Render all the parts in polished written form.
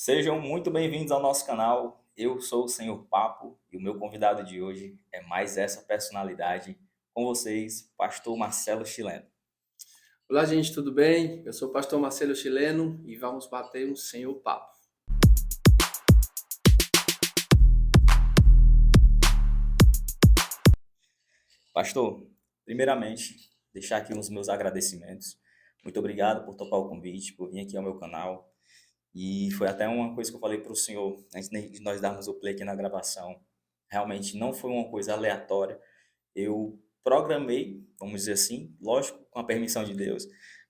Sejam muito bem-vindos ao nosso canal. Eu sou o Senhor Papo e o meu convidado de hoje é mais essa personalidade com vocês, Pastor Marcelo Chileno. Olá, gente, tudo bem? Eu sou o pastor Marcelo Chileno e vamos bater um Senhor Papo. Pastor, primeiramente, deixar aqui os meus agradecimentos. Muito obrigado por topar o convite, por vir aqui ao meu canal. E foi até uma coisa que eu falei para o senhor antes de nós darmos o play aqui na gravação. Realmente não foi uma coisa aleatória. Eu programei, vamos dizer assim, lógico, com a permissão de Deus,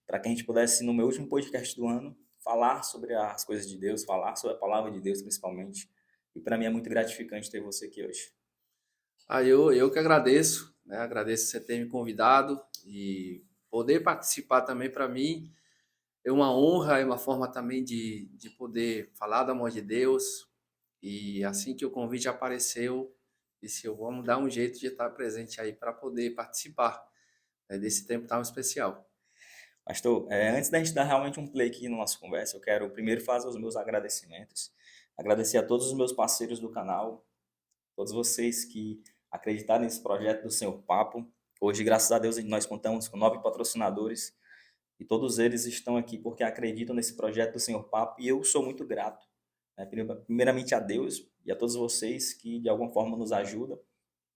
para que a gente pudesse, no meu último podcast do ano, falar sobre as coisas de Deus, falar sobre a palavra de Deus principalmente. E para mim é muito gratificante ter você aqui hoje. Eu que agradeço, né? Agradeço você ter me convidado e poder participar também para mim é uma honra, é uma forma também de poder falar do amor de Deus. E assim que o convite apareceu, disse eu vamos dar um jeito de estar presente aí para poder participar, né, desse tempo tão especial. Pastor, antes da gente dar realmente um play aqui na nossa conversa, eu quero primeiro fazer os meus agradecimentos. Agradecer a todos os meus parceiros do canal, todos vocês que acreditaram nesse projeto do Senhor Papo. Hoje, graças a Deus, nós contamos com 9 patrocinadores e todos eles estão aqui porque acreditam nesse projeto do Senhor Papo e eu sou muito grato, né? Primeiramente a Deus e a todos vocês que de alguma forma nos ajudam,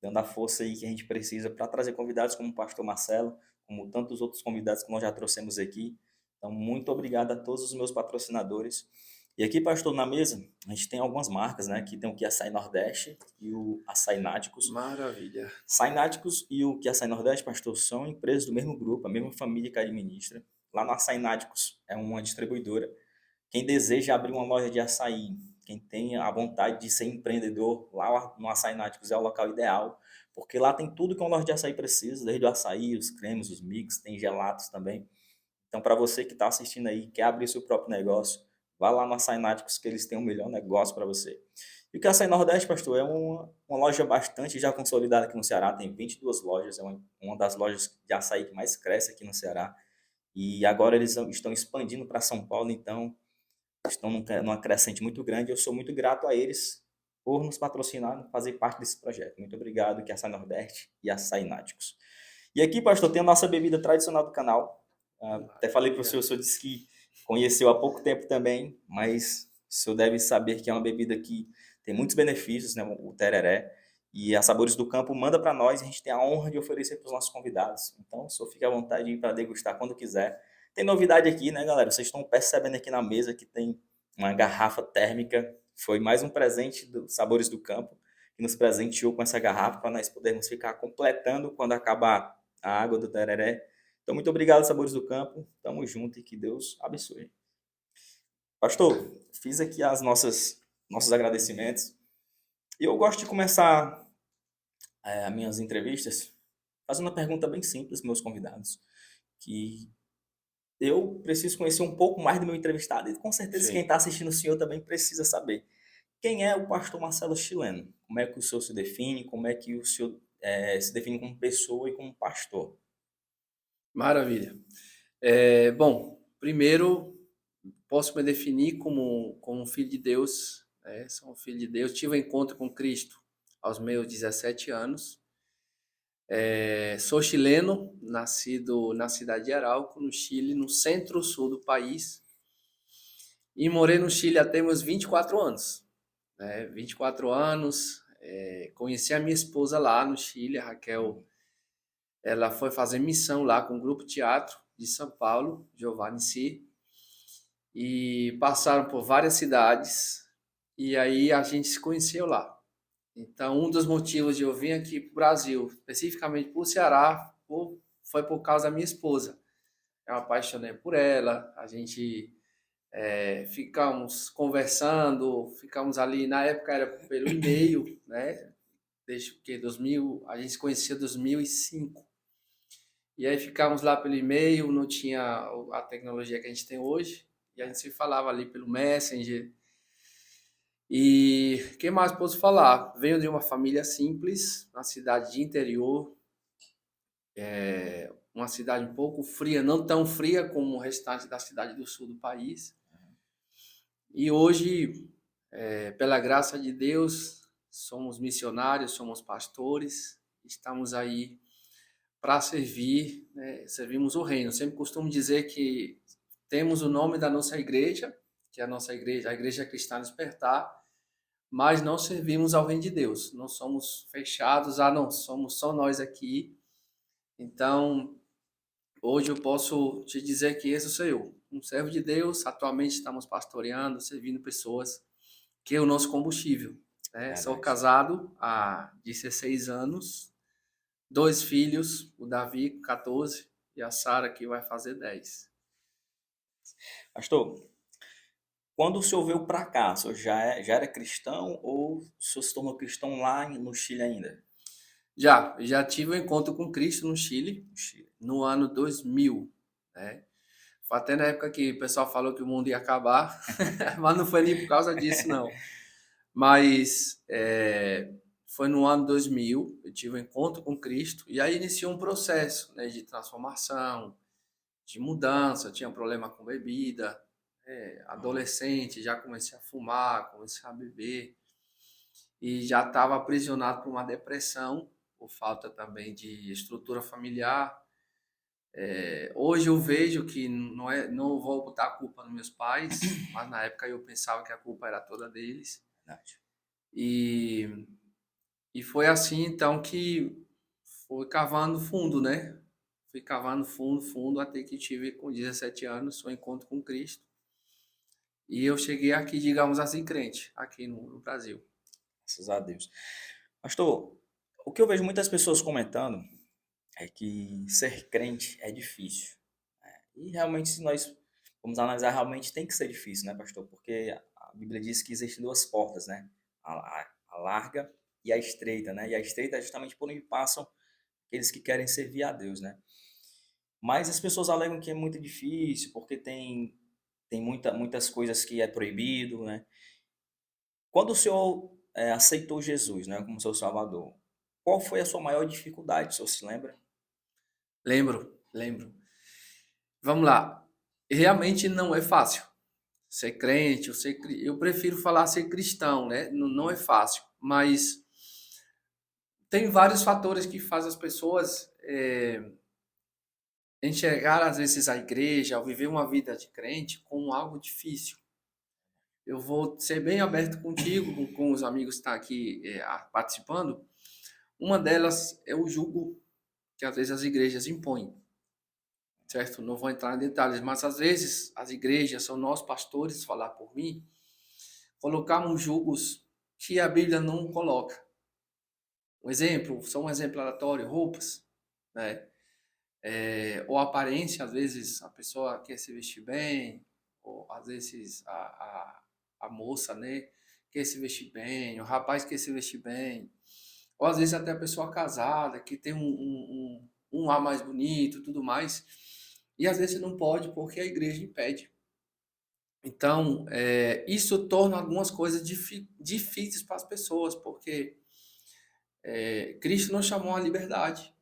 dando a força aí que a gente precisa para trazer convidados como o pastor Marcelo, como tantos outros convidados que nós já trouxemos aqui. Então, muito obrigado a todos os meus patrocinadores. E aqui, pastor, na mesa, a gente tem algumas marcas, né? Aqui tem o Açaí Nordeste e o Açaí Náticos. Maravilha. Açaí Náticos e o Açaí Nordeste, pastor, são empresas do mesmo grupo, a mesma família que administra. Lá no Açaí Náticos é uma distribuidora. Quem deseja abrir uma loja de açaí, quem tem a vontade de ser empreendedor, lá no Açaí Náticos é o local ideal, porque lá tem tudo que uma loja de açaí precisa, desde o açaí, os cremes, os mix, tem gelatos também. Então, para você que está assistindo aí, quer abrir seu próprio negócio, vá lá no Açaí Náticos que eles têm o melhor negócio para você. E o que é Açaí Nordeste, pastor, é uma loja bastante já consolidada aqui no Ceará, tem 22 lojas, é uma das lojas de açaí que mais cresce aqui no Ceará. E agora eles estão expandindo para São Paulo, então estão numa crescente muito grande. Eu sou muito grato a eles por nos patrocinar, fazer parte desse projeto. Muito obrigado, que é Açaí Nordeste e Açaí Náticos. E aqui, pastor, tem a nossa bebida tradicional do canal. Até falei para Maravilha. o senhor disse que conheceu há pouco tempo também, mas o senhor deve saber que é uma bebida que tem muitos benefícios, né? O tereré. E a Sabores do Campo manda para nós, a gente tem a honra de oferecer para os nossos convidados. Então, o senhor fica à vontade para degustar quando quiser. Tem novidade aqui, né, galera? Vocês estão percebendo aqui na mesa que tem uma garrafa térmica. Foi mais um presente do Sabores do Campo, que nos presenteou com essa garrafa para nós podermos ficar completando quando acabar a água do tereré. Então, muito obrigado, Sabores do Campo. Tamo junto e que Deus abençoe. Pastor, fiz aqui nossos agradecimentos. E eu gosto de começar as minhas entrevistas fazendo uma pergunta bem simples para meus convidados, que eu preciso conhecer um pouco mais do meu entrevistado e com certeza quem Sim. está assistindo o senhor também precisa saber. Quem é o pastor Marcelo Chileno? Como é que o senhor se define? Como é que o senhor se define como pessoa e como pastor? Maravilha. Bom, primeiro, posso me definir como um filho de Deus, né? Sou um filho de Deus. Tive um encontro com Cristo aos meus 17 anos. Sou chileno, nascido na cidade de Arauco, no Chile, no centro-sul do país. E morei no Chile até meus 24 anos. Né? 24 anos. Conheci a minha esposa lá no Chile, a Raquel. Ela foi fazer missão lá com o Grupo Teatro de São Paulo, Giovanni Si, e passaram por várias cidades, e aí a gente se conheceu lá. Então, um dos motivos de eu vir aqui para o Brasil, especificamente para o Ceará, foi por causa da minha esposa. Eu me apaixonei por ela, a gente ficamos conversando, ficamos ali, na época era pelo e-mail, né? Desde que 2000, a gente se conhecia em 2005. E aí ficávamos lá pelo e-mail, não tinha a tecnologia que a gente tem hoje, e a gente se falava ali pelo Messenger. E o que mais posso falar? Venho de uma família simples, uma cidade de interior, uma cidade um pouco fria, não tão fria como o restante da cidade do sul do país. E hoje, pela graça de Deus, somos missionários, somos pastores, estamos aí para servir, né? Servimos o reino. Sempre costumo dizer que temos o nome da nossa igreja, que é a Igreja Cristã Despertar, mas não servimos ao reino de Deus. Não somos fechados, não, somos só nós aqui. Então, hoje eu posso te dizer que esse sou eu, um servo de Deus. Atualmente estamos pastoreando, servindo pessoas, que é o nosso combustível, né? Sou Verdade. casado há 16 anos, 2 filhos, o Davi com 14 e a Sara que vai fazer 10. Pastor, quando o senhor veio para cá, o senhor já era cristão ou o senhor se tornou cristão lá no Chile ainda? Já tive um encontro com Cristo no Chile, No Chile. no ano 2000, né? Foi até na época que o pessoal falou que o mundo ia acabar, mas não foi nem por causa disso, não. Mas foi no ano 2000, eu tive um encontro com Cristo, e aí iniciou um processo, né, de transformação, de mudança. Eu tinha um problema com bebida, adolescente, já comecei a fumar, comecei a beber, e já estava aprisionado por uma depressão, por falta também de estrutura familiar. Hoje eu vejo que não vou botar a culpa nos meus pais, mas na época eu pensava que a culpa era toda deles. Verdade. E, e foi assim então que foi cavando fundo, né? Fui cavando fundo, fundo, até que tive com 17 anos o encontro com Cristo. E eu cheguei aqui, digamos assim, crente, aqui no Brasil. Graças a Deus. Pastor, o que eu vejo muitas pessoas comentando é que ser crente é difícil. E realmente, se nós vamos analisar, realmente tem que ser difícil, né, pastor? Porque a Bíblia diz que existem duas portas, né? A larga e a estreita, né? E a estreita é justamente por onde passam aqueles que querem servir a Deus, né? Mas as pessoas alegam que é muito difícil, porque tem muitas coisas que é proibido, né? Quando o senhor aceitou Jesus, né, como seu Salvador, qual foi a sua maior dificuldade, o senhor se lembra? Lembro, lembro. Vamos lá. Realmente não é fácil ser crente, eu prefiro falar ser cristão, né? Não, não é fácil, mas tem vários fatores que fazem as pessoas enxergar às vezes a igreja, ao viver uma vida de crente, como algo difícil. Eu vou ser bem aberto contigo, com os amigos que estão aqui participando. Uma delas é o jugo que às vezes as igrejas impõem, certo? Não vou entrar em detalhes, mas às vezes as igrejas, são nós pastores, falar por mim, colocamos julgos que a Bíblia não coloca. Um exemplo, só um exemplo aleatório, roupas, né? Ou aparência, às vezes a pessoa quer se vestir bem, ou às vezes a moça, né, quer se vestir bem, o rapaz quer se vestir bem, ou às vezes até a pessoa casada, que tem um ar mais bonito, tudo mais, e às vezes não pode porque a igreja impede. Então, isso torna algumas coisas difíceis para as pessoas, porque Cristo nos chamou à liberdade.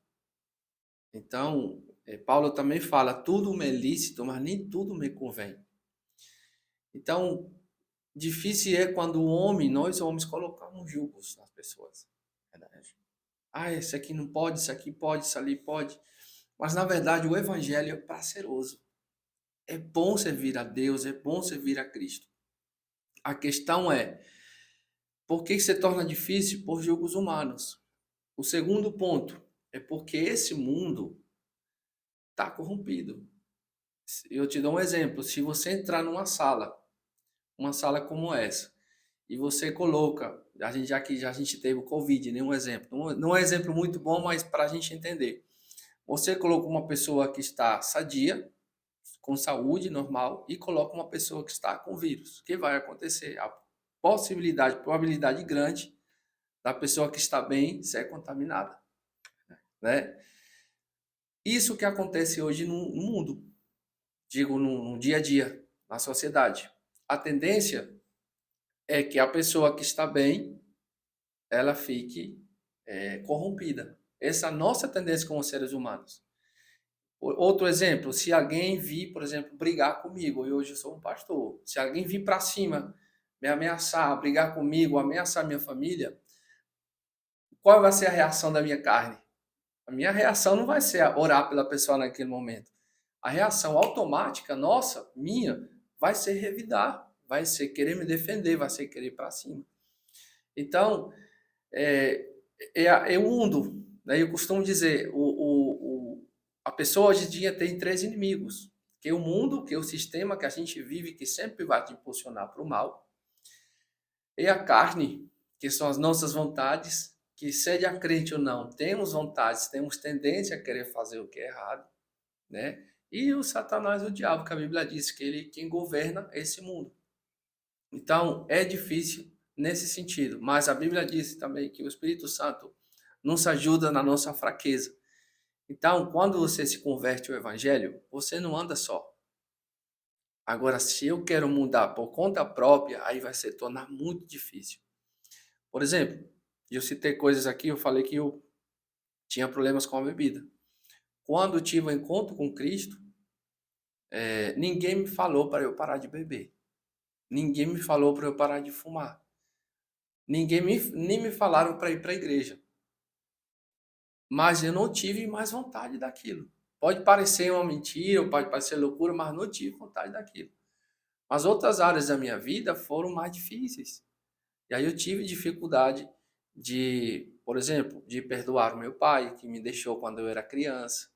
Então, Paulo também fala, tudo me é lícito, mas nem tudo me convém. Então, difícil é quando nós homens, colocamos julgos nas pessoas. Verdade. Esse aqui não pode, isso aqui pode, isso ali pode. Mas, na verdade, o evangelho é prazeroso. É bom servir a Deus, é bom servir a Cristo. A questão é, por que se torna difícil? Por julgos humanos. O segundo ponto é porque esse mundo está corrompido. Eu te dou um exemplo. Se você entrar numa sala, uma sala como essa, e você coloca, já que a gente teve o Covid, nenhum exemplo. Não é um exemplo muito bom, mas para a gente entender. Você coloca uma pessoa que está sadia, com saúde normal, e coloca uma pessoa que está com vírus. O que vai acontecer? A probabilidade grande da pessoa que está bem ser contaminada, né? Isso que acontece hoje no mundo, digo, no dia a dia, na sociedade. A tendência é que a pessoa que está bem, ela fique corrompida. Essa é a nossa tendência como seres humanos. Outro exemplo, se alguém vir, por exemplo, brigar comigo, e hoje eu sou um pastor, se alguém vir para cima, me ameaçar, brigar comigo, ameaçar minha família, qual vai ser a reação da minha carne? A minha reação não vai ser orar pela pessoa naquele momento. A reação automática, nossa, minha, vai ser revidar, vai ser querer me defender, vai ser querer ir para cima. Então, é o mundo. Né? Eu costumo dizer, a pessoa hoje em dia tem três inimigos. Que é o mundo, que é o sistema que a gente vive, que sempre vai te impulsionar para o mal. E a carne, que são as nossas vontades, que seja crente ou não, temos vontades, temos tendência a querer fazer o que é errado, né? E o Satanás, o diabo, que a Bíblia diz que ele quem governa esse mundo. Então, é difícil nesse sentido, mas a Bíblia diz também que o Espírito Santo nos ajuda na nossa fraqueza. Então, quando você se converte ao Evangelho, você não anda só. Agora, se eu quero mudar por conta própria, aí vai se tornar muito difícil. Por exemplo, eu citei coisas aqui, eu falei que eu tinha problemas com a bebida. Quando eu tive um encontro com Cristo, ninguém me falou para eu parar de beber. Ninguém me falou para eu parar de fumar. Nem me falaram para ir para a igreja. Mas eu não tive mais vontade daquilo. Pode parecer uma mentira, pode parecer loucura, mas não tive vontade daquilo. As outras áreas da minha vida foram mais difíceis. E aí eu tive dificuldade de, por exemplo, de perdoar o meu pai, que me deixou quando eu era criança.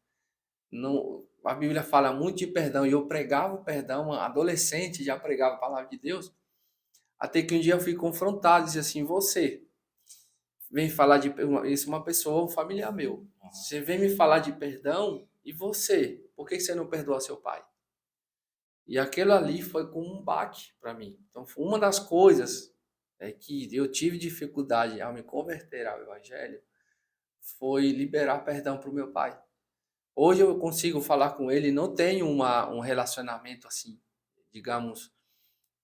Não, a Bíblia fala muito de perdão, e eu pregava o perdão, adolescente já pregava a palavra de Deus, até que um dia eu fui confrontado, disse assim, você vem falar de, isso é uma pessoa, um familiar meu, você vem me falar de perdão, e você, por que você não perdoa seu pai? E aquilo ali foi como um baque para mim. Então, foi uma das coisas que eu tive dificuldade ao me converter ao Evangelho, foi liberar perdão para o meu pai. Hoje eu consigo falar com ele, não tenho um relacionamento assim, digamos,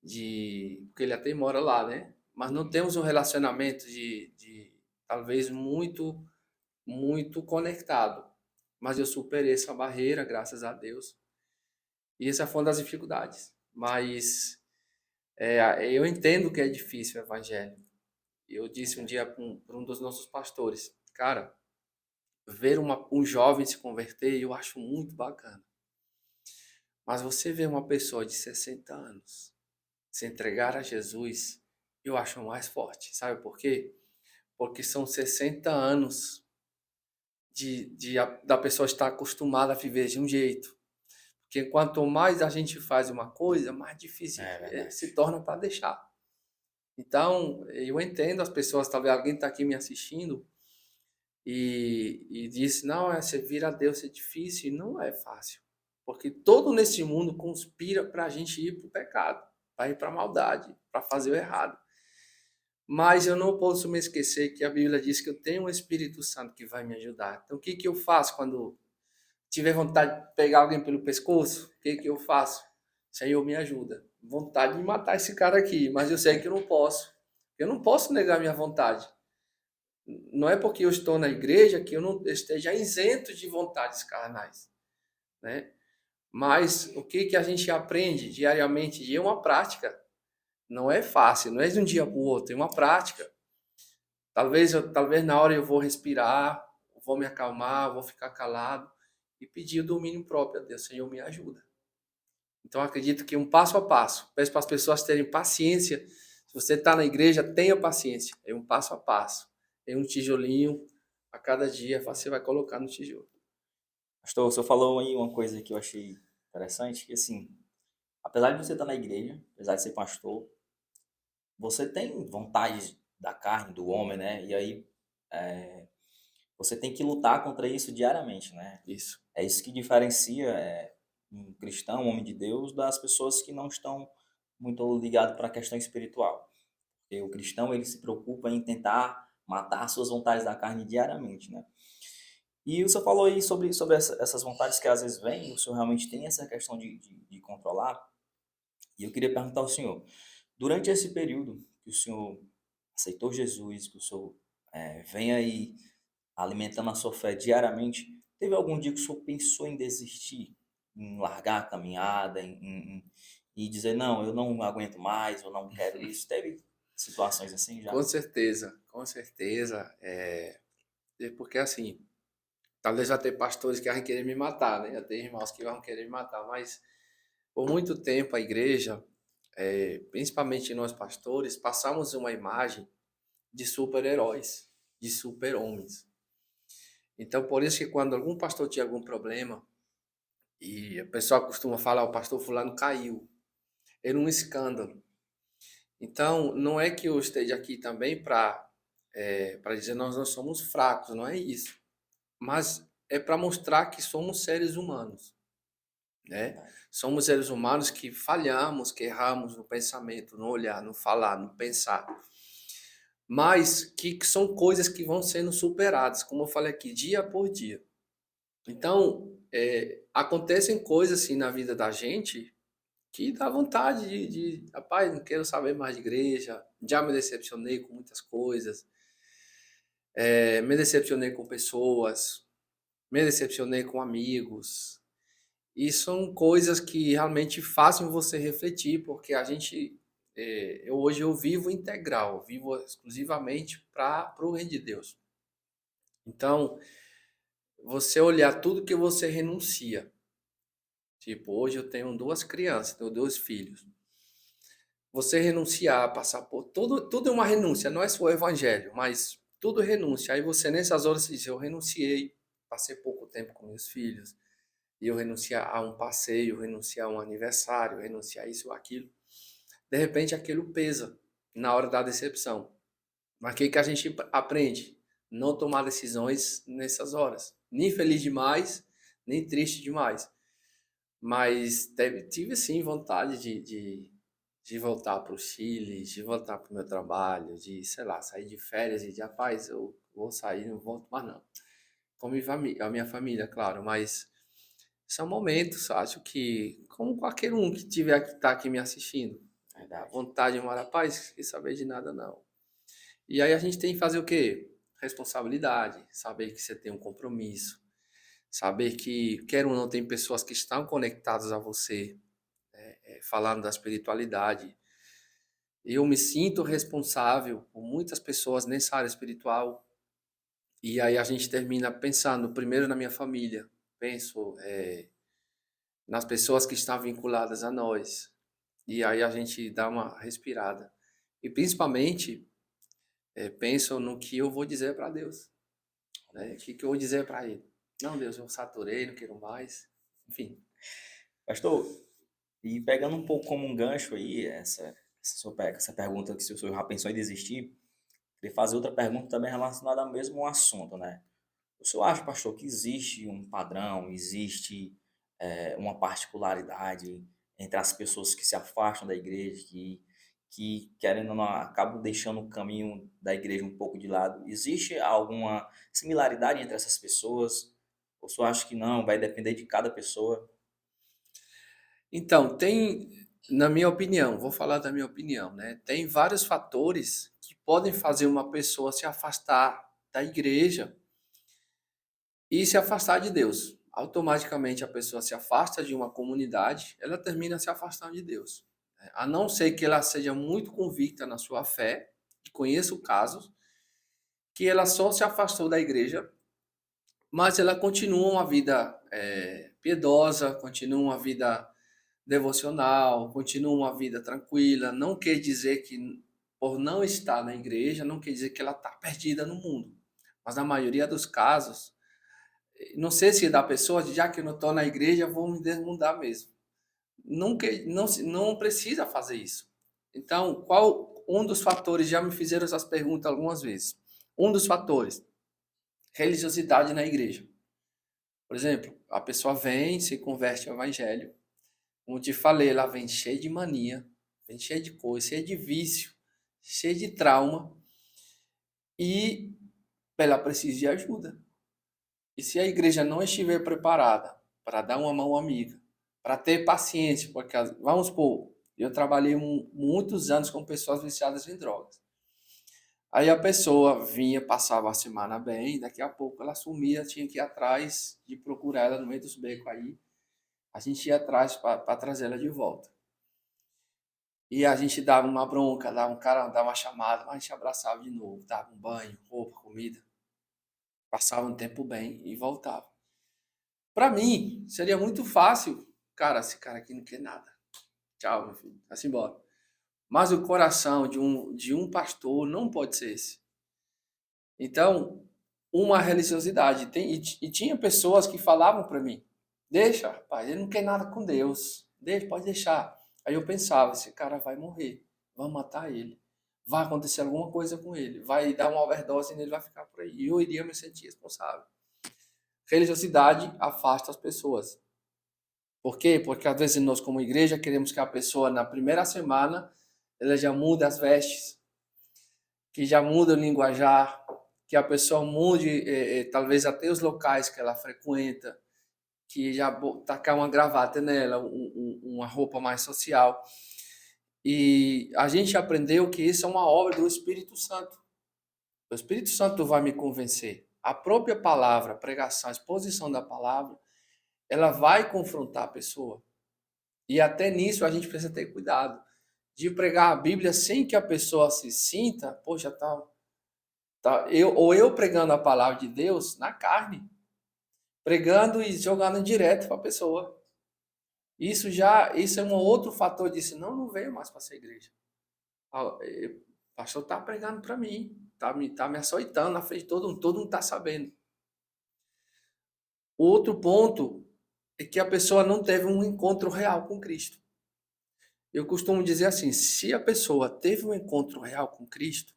porque ele até mora lá, né? Mas não temos um relacionamento de talvez muito conectado. Mas eu superei essa barreira, graças a Deus. E essa foi uma das dificuldades. Mas eu entendo que é difícil o evangelho. Eu disse um dia para um dos nossos pastores, cara, ver um jovem se converter, eu acho muito bacana. Mas você vê uma pessoa de 60 anos se entregar a Jesus, eu acho mais forte. Sabe por quê? Porque são 60 anos da pessoa estar acostumada a viver de um jeito. Porque quanto mais a gente faz uma coisa, mais difícil se torna para deixar. Então, eu entendo as pessoas, talvez alguém está aqui me assistindo e disse, não, servir a Deus é difícil, e não é fácil. Porque todo nesse mundo conspira para a gente ir para o pecado, para ir para a maldade, para fazer o errado. Mas eu não posso me esquecer que a Bíblia diz que eu tenho um Espírito Santo que vai me ajudar. Então, o que eu faço quando tiver vontade de pegar alguém pelo pescoço? O que eu faço? Senhor, me ajuda. Vontade de matar esse cara aqui, mas eu sei que eu não posso. Eu não posso negar minha vontade. Não é porque eu estou na igreja que eu não esteja isento de vontades carnais, né? Mas o que a gente aprende diariamente e é uma prática. Não é fácil, não é de um dia para o outro, é uma prática. Talvez na hora eu vou respirar, vou me acalmar, vou ficar calado e pedir o domínio próprio a Deus. Senhor, me ajuda. Então, acredito que um passo a passo. Peço para as pessoas terem paciência. Se você está na igreja, tenha paciência. É um passo a passo. É um tijolinho a cada dia você vai colocar no tijolo. Pastor, o senhor falou aí uma coisa que eu achei interessante, que assim, apesar de você estar na igreja, apesar de ser pastor, você tem vontade da carne, do homem, né? E aí você tem que lutar contra isso diariamente, né? Isso. É isso que diferencia um cristão, um homem de Deus, das pessoas que não estão muito ligadas para a questão espiritual. Porque o cristão, ele se preocupa em tentar matar suas vontades da carne diariamente, né? E o senhor falou aí sobre essas vontades que às vezes vêm, o senhor realmente tem essa questão de controlar. E eu queria perguntar ao senhor, durante esse período que o senhor aceitou Jesus, que o senhor vem aí alimentando a sua fé diariamente, teve algum dia que o senhor pensou em desistir, em largar a caminhada, e dizer, não, eu não aguento mais, eu não quero isso? Teve situações assim já? Com certeza, com certeza. Porque assim, talvez já ter pastores que vão querer me matar, né? Já tem irmãos que vão querer me matar, mas por muito tempo a igreja, principalmente nós pastores, passamos uma imagem de super-heróis, de super-homens. Então, por isso que quando algum pastor tinha algum problema, e o pessoal costuma falar, o pastor fulano caiu, era um escândalo. Então, não é que eu esteja aqui também para dizer nós não somos fracos, não é isso. Mas é para mostrar que somos seres humanos, né? Verdade. Somos seres humanos que falhamos, que erramos no pensamento, no olhar, no falar, no pensar. Mas que são coisas que vão sendo superadas, como eu falei aqui, dia por dia. Então, acontecem coisas assim na vida da gente que dá vontade rapaz, não quero saber mais de igreja, já me decepcionei com muitas coisas, me decepcionei com pessoas, me decepcionei com amigos. E são coisas que realmente fazem você refletir, porque a gente, hoje eu vivo integral, vivo exclusivamente para o reino de Deus. Então, você olhar tudo que você renuncia. Tipo, hoje eu tenho duas crianças, tenho dois filhos. Você renunciar, passar por tudo é uma renúncia, não é só o evangelho, mas tudo é renúncia. Aí você nessas horas diz, eu renunciei, passei pouco tempo com meus filhos, e eu renunciar a um passeio, renunciar a um aniversário, renunciar a isso ou aquilo. De repente aquilo pesa na hora da decepção. Mas o que a gente aprende? Não tomar decisões nessas horas. Nem feliz demais, nem triste demais. Mas tive sim vontade de voltar para o Chile, de voltar para o meu trabalho, de, sei lá, sair de férias e de, rapaz, eu vou sair, não volto mais não. Com a minha família, claro, mas são momentos, acho que, como qualquer um que tiver que estar aqui me assistindo, a Verdade. vontade de uma rapaz, quer saber de nada não. E aí a gente tem que fazer o quê? Responsabilidade, saber que você tem um compromisso, saber que, quer ou não, tem pessoas que estão conectadas a você, falando da espiritualidade. Eu me sinto responsável por muitas pessoas nessa área espiritual. E aí a gente termina pensando primeiro na minha família, penso nas pessoas que estão vinculadas a nós. E aí a gente dá uma respirada. E principalmente penso no que eu vou dizer para Deus, né? O que eu vou dizer para Ele? Não, Deus, eu saturei, não quero mais. Enfim. Pastor, e pegando um pouco como um gancho aí, essa pergunta que se o senhor já pensou em desistir, queria fazer outra pergunta também relacionada ao mesmo assunto, né? O senhor acha, pastor, que existe um padrão, existe uma particularidade entre as pessoas que se afastam da igreja, que querendo ou não, acabam deixando o caminho da igreja um pouco de lado? Existe alguma similaridade entre essas pessoas? Ou o senhor acha que não, vai depender de cada pessoa? Então, na minha opinião, vou falar da minha opinião, né? Tem vários fatores que podem fazer uma pessoa se afastar da igreja e se afastar de Deus. Automaticamente a pessoa se afasta de uma comunidade, ela termina se afastando de Deus. A não ser que ela seja muito convicta na sua fé, e conheço casos, que ela só se afastou da igreja, mas ela continua uma vida piedosa, continua uma vida devocional, continua uma vida tranquila. Não quer dizer que, por não estar na igreja, não quer dizer que ela está perdida no mundo. Mas na maioria dos casos, não sei se da pessoa, já que eu não estou na igreja, vou me desmudar mesmo. Não precisa fazer isso. Então, qual um dos fatores, já me fizeram essas perguntas algumas vezes. Um dos fatores, religiosidade na igreja. Por exemplo, a pessoa vem, se converte ao evangelho. Como te falei, ela vem cheia de mania, vem cheia de coisa, cheia de vício, cheia de trauma e ela precisa de ajuda. E se a igreja não estiver preparada para dar uma mão amiga, para ter paciência, porque, vamos supor, eu trabalhei muitos anos com pessoas viciadas em drogas. Aí a pessoa vinha, passava a semana bem, daqui a pouco ela sumia, tinha que ir atrás de procurar ela no meio dos becos. Aí a gente ia atrás para trazer ela de volta. E a gente dava uma bronca, dava uma chamada, mas a gente abraçava de novo, dava um banho, roupa, comida, passava um tempo bem e voltava. Para mim, seria muito fácil, cara, esse cara aqui não quer nada. Tchau, meu filho, vai-se embora. Mas o coração de um pastor não pode ser esse. Então, uma religiosidade. E tinha pessoas que falavam para mim: deixa, rapaz, ele não quer nada com Deus. Deixa, pode deixar. Aí eu pensava: esse cara vai morrer, vão matar ele, vai acontecer alguma coisa com ele, vai dar uma overdose nele, vai ficar por aí. E eu iria me sentir responsável. Religiosidade afasta as pessoas. Por quê? Porque às vezes nós, como igreja, queremos que a pessoa, na primeira semana, ela já mude as vestes, que já muda o linguajar, que a pessoa mude talvez até os locais que ela frequenta, que já tacar uma gravata nela, uma roupa mais social. E a gente aprendeu que isso é uma obra do Espírito Santo. O Espírito Santo vai me convencer. A própria palavra, a pregação, a exposição da palavra, ela vai confrontar a pessoa. E até nisso a gente precisa ter cuidado de pregar a Bíblia sem que a pessoa se sinta, poxa, eu pregando a palavra de Deus na carne, pregando e jogando direto para a pessoa. Isso é um outro fator disso. Não venho mais para essa igreja. O pastor está pregando para mim, tá me açoitando na frente de todo mundo está sabendo. O outro ponto é que a pessoa não teve um encontro real com Cristo. Eu costumo dizer assim, se a pessoa teve um encontro real com Cristo,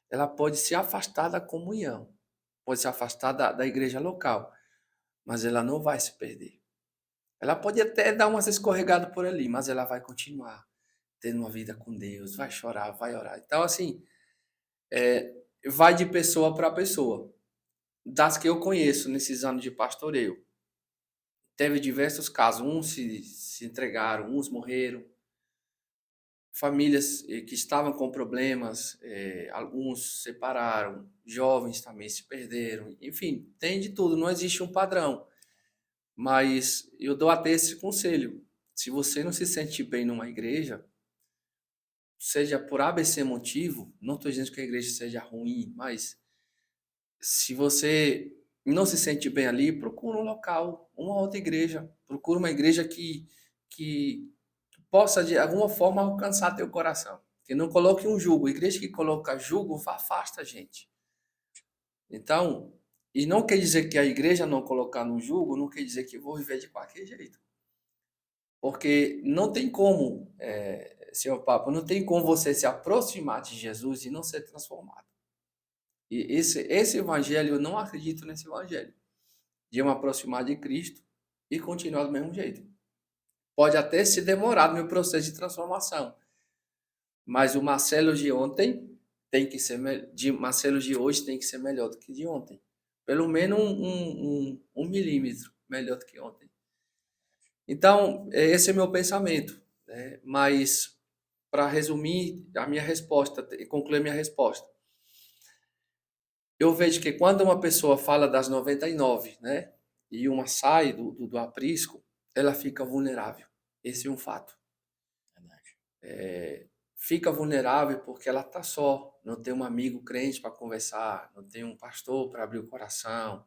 ela pode se afastar da comunhão, pode se afastar da igreja local, mas ela não vai se perder. Ela pode até dar umas escorregadas por ali, mas ela vai continuar tendo uma vida com Deus, vai chorar, vai orar. Então, assim, vai de pessoa para pessoa. Das que eu conheço nesses anos de pastoreio, teve diversos casos. Uns se entregaram, uns morreram. Famílias que estavam com problemas, alguns separaram, jovens também se perderam. Enfim, tem de tudo, não existe um padrão. Mas eu dou até esse conselho. Se você não se sente bem numa igreja, seja por ABC motivo, não estou dizendo que a igreja seja ruim, mas se você não se sente bem ali, procura um local, uma outra igreja. Procura uma igreja que possa, de alguma forma, alcançar teu coração. Que não coloque um jugo. Igreja que coloca jugo, afasta a gente. Então, e não quer dizer que a igreja não colocar no jugo, não quer dizer que eu vou viver de qualquer jeito. Porque não tem como, senhor Papa, não tem como você se aproximar de Jesus e não ser transformado. E esse evangelho, eu não acredito nesse evangelho. De eu me aproximar de Cristo e continuar do mesmo jeito. Pode até se demorar no meu processo de transformação. Mas o Marcelo de ontem tem que ser Marcelo de hoje tem que ser melhor do que de ontem. Pelo menos um milímetro melhor do que ontem. Então, esse é meu pensamento. Né? Mas, para resumir a minha resposta e concluir a minha resposta, eu vejo que quando uma pessoa fala das 99, né, e uma sai do aprisco, ela fica vulnerável. Esse é um fato. Fica vulnerável porque ela está só, não tem um amigo crente para conversar, não tem um pastor para abrir o coração,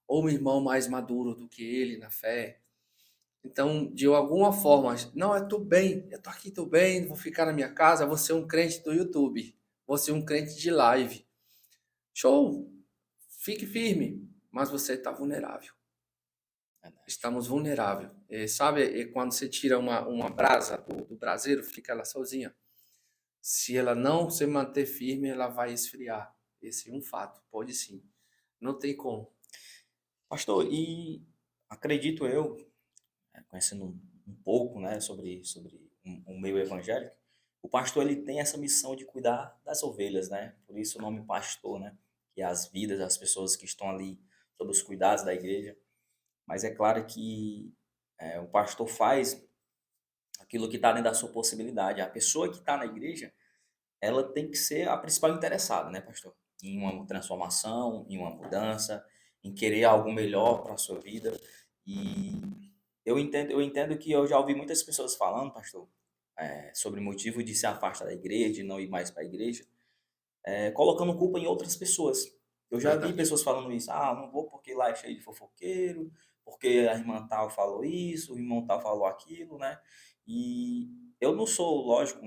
ou um irmão mais maduro do que ele na fé. Então, de alguma forma, não, eu estou bem, eu estou aqui, estou bem, vou ficar na minha casa, vou ser um crente do YouTube, vou ser um crente de live. Show! Fique firme, mas você está vulnerável. Estamos vulneráveis. Sabe quando você tira uma brasa do braseiro, fica ela sozinha? Se ela não se manter firme, ela vai esfriar. Esse é um fato, pode sim. Não tem como. Pastor, e acredito eu, conhecendo um pouco, né, sobre o meio evangélico, o pastor ele tem essa missão de cuidar das ovelhas, né? Por isso o nome pastor, né? Que é as vidas das pessoas que estão ali sob os cuidados da igreja. Mas é claro que o pastor faz aquilo que está dentro da sua possibilidade. A pessoa que está na igreja, ela tem que ser a principal interessada, né, pastor? Em uma transformação, em uma mudança, em querer algo melhor para a sua vida. E eu entendo que eu já ouvi muitas pessoas falando, pastor, sobre o motivo de se afastar da igreja, de não ir mais para a igreja, colocando culpa em outras pessoas. Eu já vi Verdade. pessoas falando isso: "Ah, não vou porque lá é cheio de fofoqueiro, porque a irmã tal falou isso, o irmão tal falou aquilo", né. E eu não sou, lógico,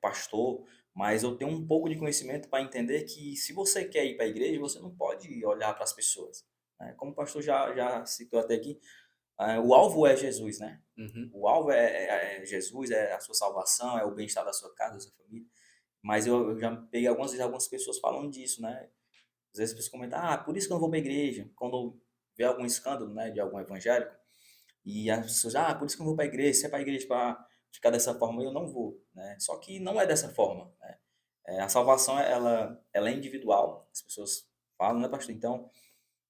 pastor, mas eu tenho um pouco de conhecimento para entender que se você quer ir para a igreja, você não pode olhar para as pessoas, né. Como o pastor já citou até aqui, o alvo é Jesus, né. Uhum. O alvo é Jesus, é a sua salvação, é o bem-estar da sua casa, da sua família. Mas eu já peguei algumas vezes algumas pessoas falando disso, né. Às vezes as pessoas comentam: "Ah, por isso que eu não vou para a igreja", quando vê algum escândalo, né, de algum evangélico, e as pessoas: "Ah, por isso que eu não vou para a igreja, se é para a igreja para ficar dessa forma, eu não vou", né. Só que não é dessa forma, né. A salvação ela é individual, as pessoas falam, né, pastor. Então,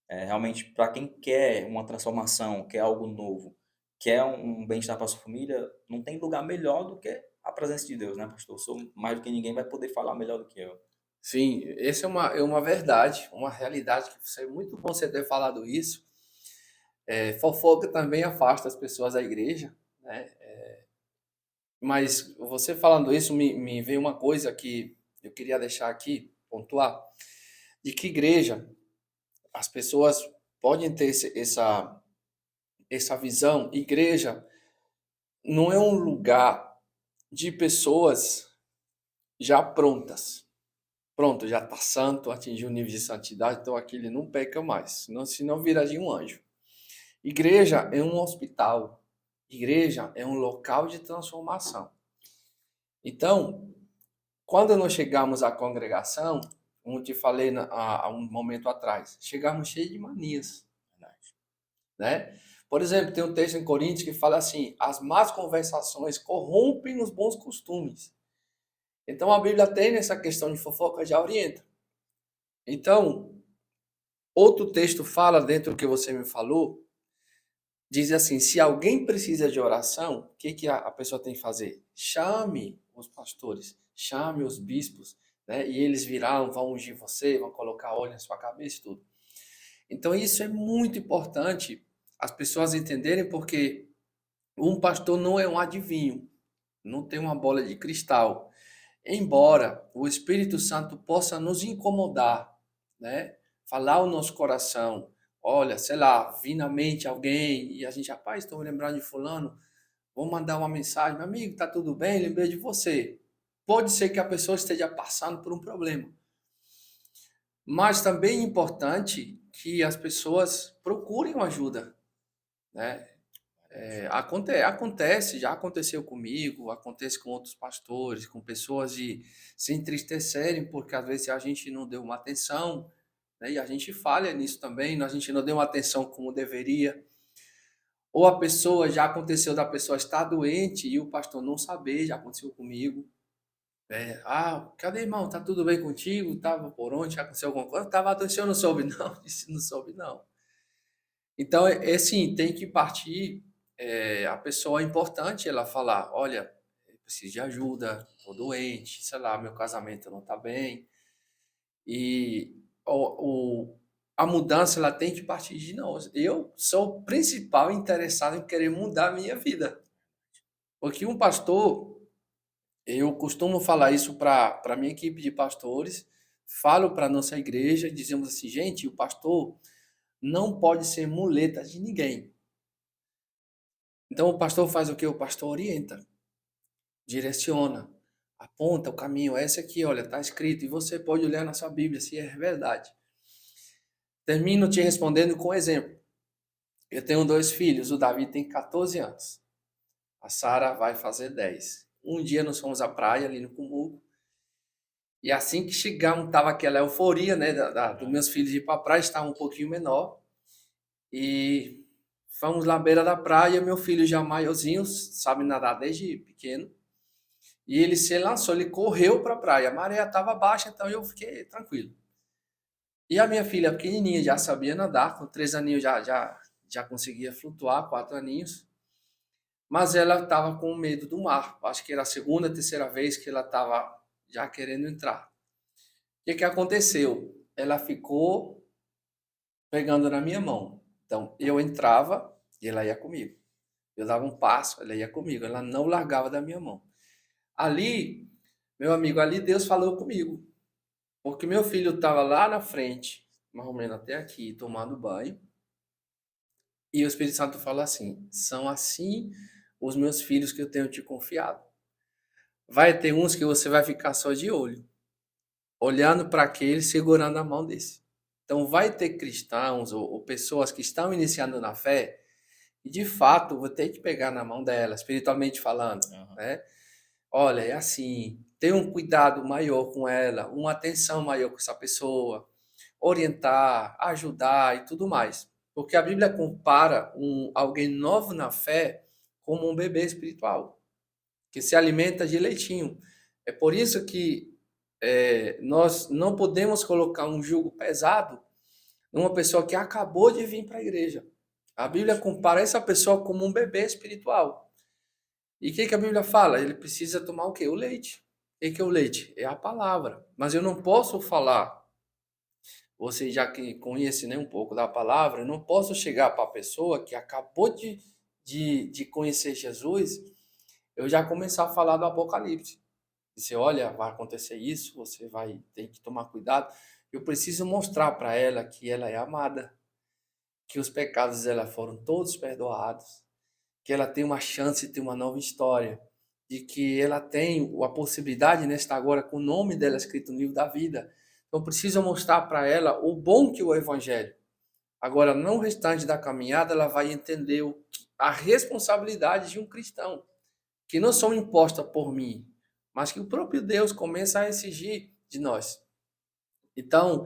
realmente para quem quer uma transformação, quer algo novo, quer um bem-estar para sua família, não tem lugar melhor do que a presença de Deus, né, pastor. Sou mais do que ninguém vai poder falar melhor do que eu. Sim, essa é uma verdade, uma realidade que é muito bom você ter falado isso. Fofoca também afasta as pessoas da igreja, né? Mas você falando isso me veio uma coisa que eu queria deixar aqui, pontuar, de que igreja as pessoas podem ter essa visão. Igreja não é um lugar de pessoas já prontas. Pronto, já está santo, atingiu o nível de santidade, então aqui ele não peca mais, senão viraria um anjo. Igreja é um hospital. Igreja é um local de transformação. Então, quando nós chegamos à congregação, como eu te falei há um momento atrás, chegamos cheios de manias, Verdade. né? Por exemplo, tem um texto em Coríntios que fala assim: as más conversações corrompem os bons costumes. Então, a Bíblia tem nessa questão de fofoca já orienta. Então, outro texto fala dentro do que você me falou, diz assim: se alguém precisa de oração, o que a pessoa tem que fazer? Chame os pastores, chame os bispos, né? E eles virão, vão ungir você, vão colocar óleo na sua cabeça e tudo. Então isso é muito importante as pessoas entenderem, porque um pastor não é um adivinho, não tem uma bola de cristal. Embora o Espírito Santo possa nos incomodar, né? Falar o nosso coração, olha, sei lá, vir na mente alguém e a gente, rapaz, estou me lembrando de fulano, vou mandar uma mensagem, meu amigo, tá tudo bem? Lembrei de você. Pode ser que a pessoa esteja passando por um problema, mas também é importante que as pessoas procurem uma ajuda, né? Acontece, já aconteceu comigo, acontece com outros pastores, com pessoas de se entristecerem porque às vezes a gente não deu uma atenção, né? E a gente falha nisso também, a gente não deu uma atenção como deveria. Ou a pessoa, já aconteceu da pessoa estar doente e o pastor não saber, já aconteceu comigo. Cadê, irmão? Tá tudo bem contigo? Tava por onde? Já aconteceu alguma coisa? Tava adoecendo, eu não soube não. Disse, não soube não. Então, assim, tem que partir, a pessoa é importante ela falar, olha, eu preciso de ajuda, estou doente, sei lá, meu casamento não está bem. E a mudança ela tem que partir de nós. Eu sou o principal interessado em querer mudar a minha vida. Porque um pastor, eu costumo falar isso para a minha equipe de pastores, falo para a nossa igreja, dizemos assim, gente, o pastor não pode ser muleta de ninguém. Então o pastor faz o quê? O pastor orienta, direciona, aponta o caminho. Esse aqui, olha, está escrito, e você pode olhar na sua Bíblia se é verdade. Termino te respondendo com um exemplo. Eu tenho dois filhos, o Davi tem 14 anos, a Sara vai fazer 10. Um dia nós fomos à praia ali no Cumuco, e assim que chegamos, estava aquela euforia, né, dos meus filhos ir para a praia, estava um pouquinho menor, e fomos lá à beira da praia, meu filho já maiorzinho, sabe nadar desde pequeno, e ele se lançou, ele correu para a praia. A maré estava baixa, então eu fiquei tranquilo. E a minha filha pequenininha já sabia nadar, com 3 aninhos já conseguia flutuar, 4 aninhos. Mas ela estava com medo do mar. Acho que era a segunda, terceira vez que ela estava já querendo entrar. O que aconteceu? Ela ficou pegando na minha mão. Então, eu entrava e ela ia comigo. Eu dava um passo, ela ia comigo. Ela não largava da minha mão. Ali, meu amigo, ali Deus falou comigo. Porque meu filho estava lá na frente, mais ou menos até aqui, tomando banho. E o Espírito Santo fala assim: são assim os meus filhos que eu tenho te confiado. Vai ter uns que você vai ficar só de olho, olhando para aquele, segurando a mão desse. Então, vai ter cristãos ou pessoas que estão iniciando na fé e, de fato, vou ter que pegar na mão dela, espiritualmente falando, Aham. né? Olha, é assim, ter um cuidado maior com ela, uma atenção maior com essa pessoa, orientar, ajudar e tudo mais. Porque a Bíblia compara alguém novo na fé como um bebê espiritual, que se alimenta de leitinho. É por isso que nós não podemos colocar um jugo pesado numa pessoa que acabou de vir para a igreja. A Bíblia compara essa pessoa como um bebê espiritual. E o que a Bíblia fala? Ele precisa tomar o quê? O leite. O que é o leite? É a palavra. Mas eu não posso falar, você já que conhece, né, um pouco da palavra, eu não posso chegar para a pessoa que acabou de conhecer Jesus, eu já começar a falar do Apocalipse. Você olha, vai acontecer isso, você vai ter que tomar cuidado. Eu preciso mostrar para ela que ela é amada, que os pecados dela foram todos perdoados, que ela tem uma chance de ter uma nova história, de que ela tem a possibilidade, né, estar agora com o nome dela escrito no livro da vida. Então, preciso mostrar para ela o bom que é o Evangelho. Agora, no restante da caminhada, ela vai entender a responsabilidade de um cristão, que não são impostas por mim, mas que o próprio Deus começa a exigir de nós. Então,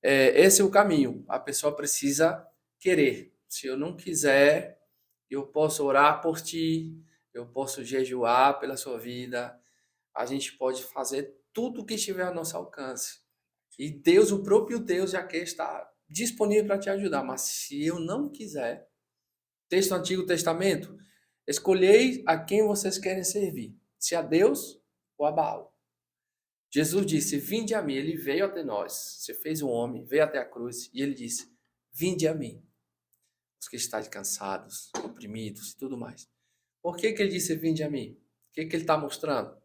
esse é o caminho. A pessoa precisa querer. Se eu não quiser, eu posso orar por ti, eu posso jejuar pela sua vida, a gente pode fazer tudo o que estiver ao nosso alcance. E Deus, o próprio Deus, já quer estar disponível para te ajudar. Mas se eu não quiser, texto do Antigo Testamento, escolhei a quem vocês querem servir, se a Deus ou a Baal. Jesus disse, vinde a mim. Ele veio até nós. Você fez o homem, veio até a cruz. E ele disse, vinde a mim. Os que estáis cansados, oprimidos e tudo mais. Por que ele disse, vinde a mim? O que ele está mostrando?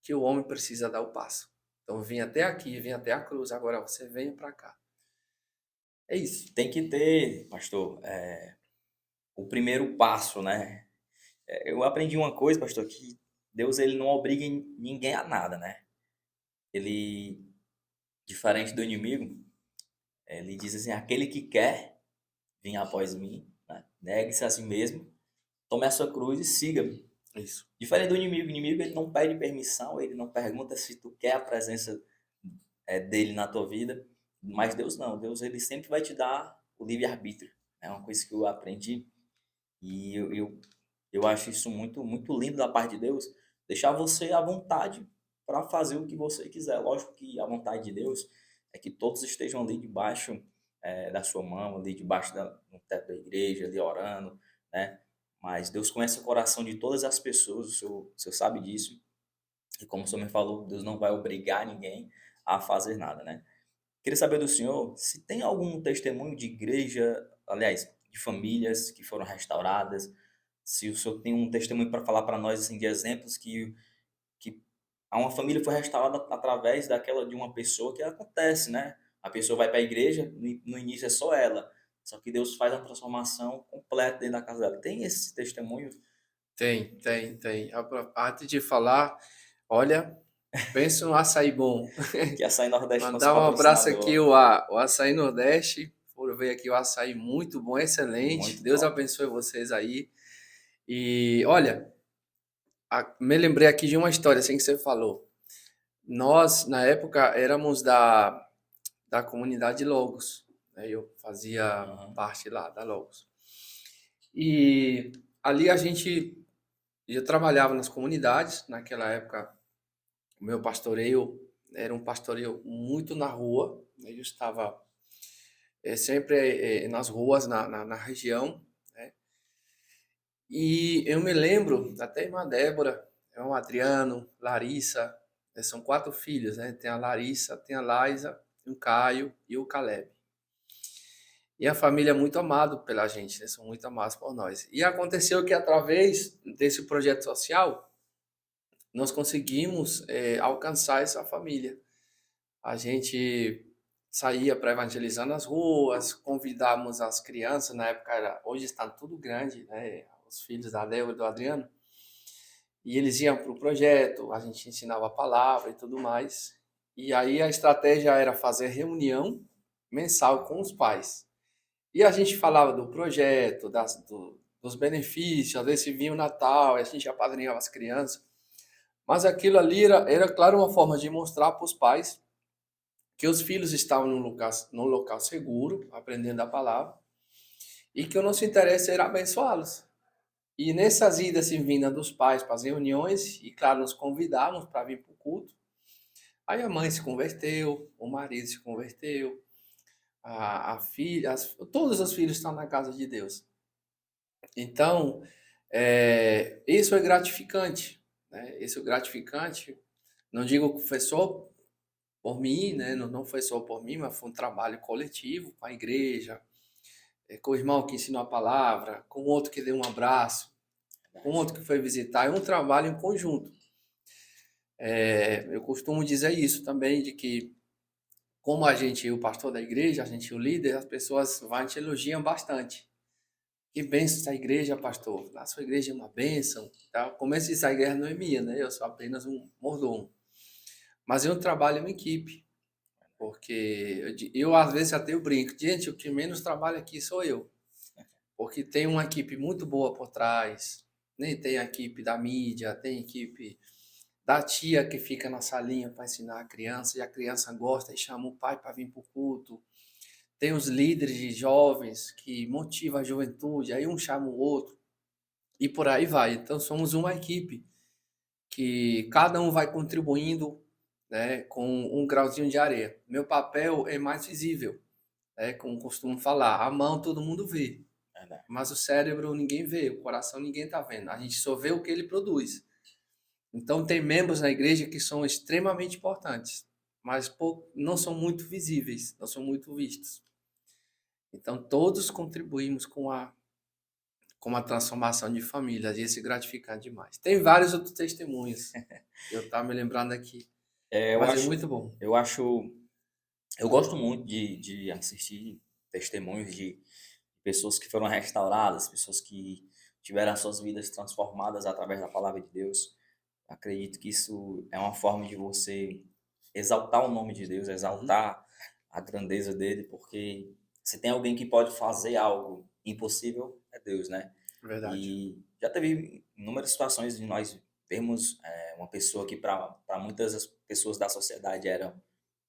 Que o homem precisa dar o passo. Então, vim até aqui, vim até a cruz. Agora você venha para cá. É isso. Tem que ter, pastor, o primeiro passo, né? Eu aprendi uma coisa, pastor, que Deus ele não obriga ninguém a nada, né? Ele, diferente do inimigo, ele diz assim: aquele que quer vir após mim, né? Negue-se a si mesmo, tome a sua cruz e siga-me. Isso. Diferente do inimigo, o inimigo ele não pede permissão, ele não pergunta se tu quer a presença dele na tua vida, mas Deus não, Deus ele sempre vai te dar o livre-arbítrio. É uma coisa que eu aprendi e eu acho isso muito, muito lindo da parte de Deus, deixar você à vontade para fazer o que você quiser. Lógico que a vontade de Deus é que todos estejam ali debaixo da sua mão, ali debaixo do teto da igreja, ali orando, né? Mas Deus conhece o coração de todas as pessoas, o senhor sabe disso. E como o senhor me falou, Deus não vai obrigar ninguém a fazer nada, né? Queria saber do senhor se tem algum testemunho de igreja, aliás, de famílias que foram restauradas, se o senhor tem um testemunho para falar para nós, assim, de exemplos que uma família foi restaurada através daquela de uma pessoa que acontece, né? A pessoa vai para a igreja, no início é só ela, só que Deus faz a transformação completa dentro da casa dela. Tem esse testemunho? Tem. Antes de falar, olha, pensa no açaí bom. Que Açaí Nordeste é nosso Mandar um abraço aqui, patrocinador. o Açaí Nordeste. Por ver aqui o açaí muito bom, excelente. Muito Deus top. abençoe vocês aí. E olha, me lembrei aqui de uma história assim que você falou. Nós, na época, éramos da comunidade Logos, né? Eu fazia Aham. parte lá da Logos. E ali eu trabalhava nas comunidades. Naquela época, o meu pastoreio era um pastoreio muito na rua, né? Eu estava sempre nas ruas, na região, né? E eu me lembro, até a irmã Débora, irmão Adriano, Larissa, São 4 filhos, né? Tem a Larissa, tem a Laisa, o Caio e o Caleb. E a família é muito amada pela gente, né? São muito amados por nós. E aconteceu que através desse projeto social, nós conseguimos alcançar essa família. A gente saía para evangelizar nas ruas, convidávamos as crianças, na época hoje está tudo grande, né? Os filhos da Débora e do Adriano, e eles iam para o projeto, a gente ensinava a palavra e tudo mais. E aí a estratégia era fazer reunião mensal com os pais. E a gente falava do projeto, dos benefícios, às vezes vinha o Natal, e a gente apadrinhava as crianças. Mas aquilo ali era, claro, uma forma de mostrar para os pais que os filhos estavam num local seguro, aprendendo a palavra, e que o nosso interesse era abençoá-los. E nessas idas e vindas dos pais para as reuniões, e claro, nos convidávamos para vir para o culto, aí a mãe se converteu, o marido se converteu, a filha, todos os filhos estão na casa de Deus. Então, isso é gratificante, né? Isso é gratificante. Não digo que foi só por mim, né? Não foi só por mim, mas foi um trabalho coletivo com a igreja, com o irmão que ensinou a palavra, com o outro que deu um abraço, com o outro que foi visitar. É um trabalho em conjunto. Eu costumo dizer isso também, de que como a gente é o pastor da igreja, a gente é o líder, as pessoas vão te elogiam bastante. Que bênção essa igreja, pastor. A sua igreja é uma bênção. Tá? Começo essa guerra não é minha, né? Eu sou apenas um mordomo. Mas eu trabalho em equipe. Porque eu às vezes até eu brinco. Gente, o que menos trabalha aqui sou eu. Porque tem uma equipe muito boa por trás. Nem tem a equipe da mídia, tem a equipe da tia que fica na salinha para ensinar a criança. E a criança gosta e chama o pai para vir para o culto. Tem os líderes de jovens que motivam a juventude, aí um chama o outro e por aí vai. Então somos uma equipe que cada um vai contribuindo, né, com um grauzinho de areia. Meu papel é mais visível, né, como costumo falar, a mão todo mundo vê, Verdade. mas o cérebro ninguém vê, o coração ninguém está vendo. A gente só vê o que ele produz. Então tem membros na igreja que são extremamente importantes, mas não são muito visíveis, não são muito vistos. Então, todos contribuímos com a transformação de famílias, e isso é gratificante demais. Tem vários outros testemunhos, eu estava me lembrando aqui, É, mas é muito bom. eu gosto muito de assistir testemunhos de pessoas que foram restauradas, pessoas que tiveram as suas vidas transformadas através da palavra de Deus. Acredito que isso é uma forma de você exaltar o nome de Deus, Uhum, exaltar a grandeza dele, porque se tem alguém que pode fazer algo impossível, é Deus, né? verdade. E já teve inúmeras situações de nós vermos uma pessoa que para muitas pessoas da sociedade eram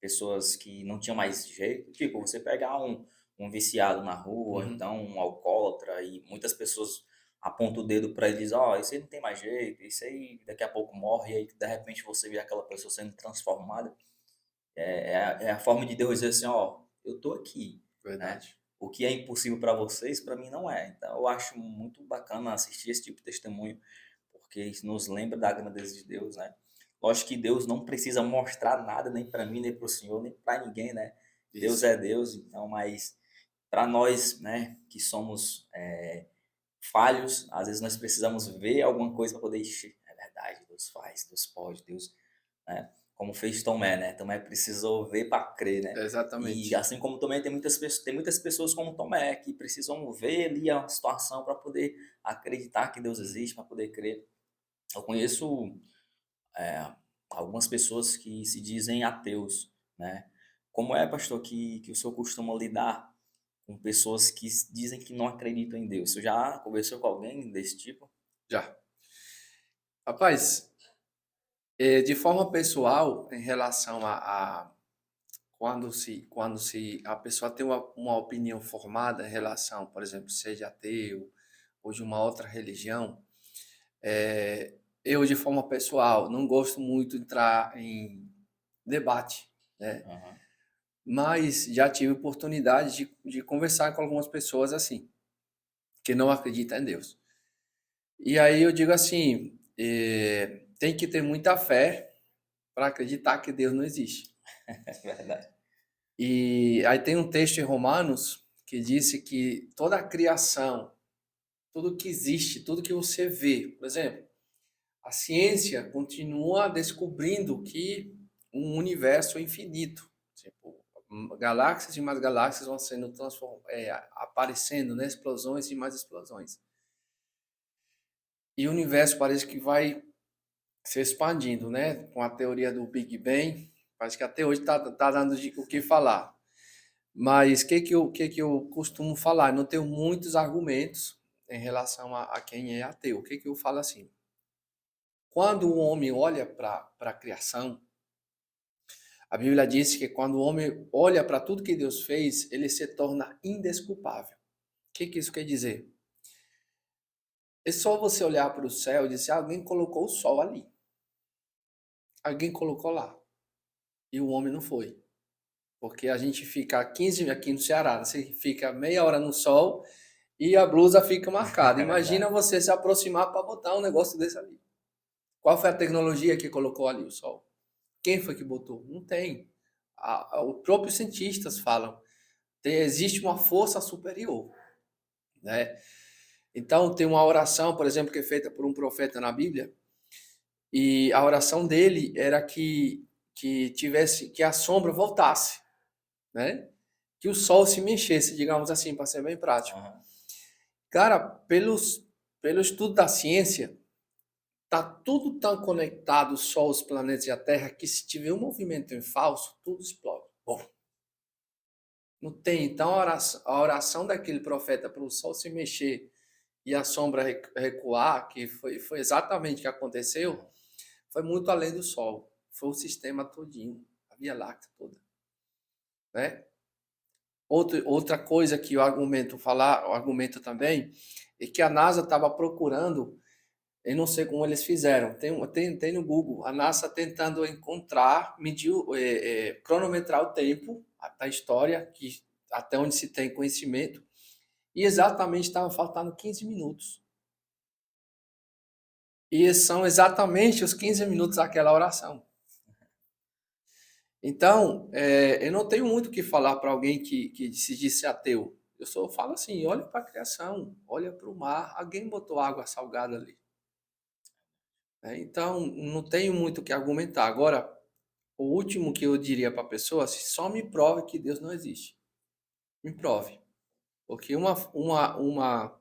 pessoas que não tinham mais jeito. Tipo, você pegar um viciado na rua, Uhum, então um alcoólatra, e muitas pessoas apontam o dedo para ele e dizem, ó, isso aí não tem mais jeito, isso aí daqui a pouco morre, e aí de repente você vê aquela pessoa sendo transformada. É a forma de Deus dizer assim, ó, eu tô aqui, né? verdade. O que é impossível para vocês, para mim não é. Então eu acho muito bacana assistir esse tipo de testemunho, porque isso nos lembra da grandeza de Deus, né? Lógico que Deus não precisa mostrar nada nem para mim, nem para o Senhor, nem para ninguém, né? Deus Isso, é Deus, então, mas para nós, né, que somos falhos, às vezes nós precisamos ver alguma coisa para poder, "Ixi, é verdade, Deus faz, Deus pode, Deus, né? Como fez Tomé, né? Tomé precisou ver para crer, né? E exatamente. assim como também tem muitas pessoas como Tomé que precisam ver ali a situação para poder acreditar que Deus existe, para poder crer. Eu conheço é, algumas pessoas que se dizem ateus, né? Como é, pastor, que o senhor costuma lidar com pessoas que dizem que não acreditam em Deus? Você já conversou com alguém desse tipo? Já. Rapaz, de forma pessoal, em relação a quando se a pessoa tem uma opinião formada em relação, por exemplo, seja ateu ou de uma outra religião, eu, de forma pessoal, não gosto muito de entrar em debate, né? Aham. Mas já tive oportunidade de conversar com algumas pessoas assim, que não acreditam em Deus. E aí eu digo assim, tem que ter muita fé para acreditar que Deus não existe. É verdade. E aí tem um texto em Romanos que disse que toda a criação, tudo que existe, tudo que você vê, por exemplo, a ciência continua descobrindo que um universo é infinito. Tipo, galáxias e mais galáxias vão sendo aparecendo, né? Explosões e mais explosões. E o universo parece que vai se expandindo, né? Com a teoria do Big Bang, parece que até hoje tá dando o que falar. Mas o que eu costumo falar? Eu não tenho muitos argumentos em relação a quem é ateu. O que eu falo assim? Quando o homem olha para a criação, a Bíblia diz que quando o homem olha para tudo que Deus fez, ele se torna indesculpável. O que isso quer dizer? É só você olhar para o céu e dizer, alguém colocou o sol ali. Alguém colocou lá. E o homem não foi. Porque a gente fica 15 aqui no Ceará, você fica meia hora no sol e a blusa fica marcada. É Imagina verdade. você se aproximar para botar um negócio desse ali. Qual foi a tecnologia que colocou ali o sol? Quem foi que botou? Não tem. Os próprios cientistas falam. Existe uma força superior, né? Então tem uma oração, por exemplo, que é feita por um profeta na Bíblia, e a oração dele era que a sombra voltasse, né? Que o sol se mexesse, digamos assim, para ser bem prático. Aham. Cara, pelo estudo da ciência, tá tudo tão conectado, o Sol, os planetas e a Terra, que se tiver um movimento em falso, tudo explode. Bom, não tem. Então a oração daquele profeta para o Sol se mexer e a sombra recuar, que foi exatamente o que aconteceu, foi muito além do Sol. Foi o sistema todinho, a Via Láctea toda, né? Outra coisa que o argumento também, é que a NASA estava procurando, eu não sei como eles fizeram, tem no Google, a NASA tentando encontrar, medir, cronometrar o tempo da história, até onde se tem conhecimento, e exatamente estava faltando 15 minutos. E são exatamente os 15 minutos daquela oração. Então, eu não tenho muito o que falar para alguém que se disse ateu. Eu só falo assim, olha para a criação, olha para o mar, alguém botou água salgada ali. Então, não tenho muito o que argumentar. Agora, o último que eu diria para a pessoa, só me prove que Deus não existe. Me prove. Porque uma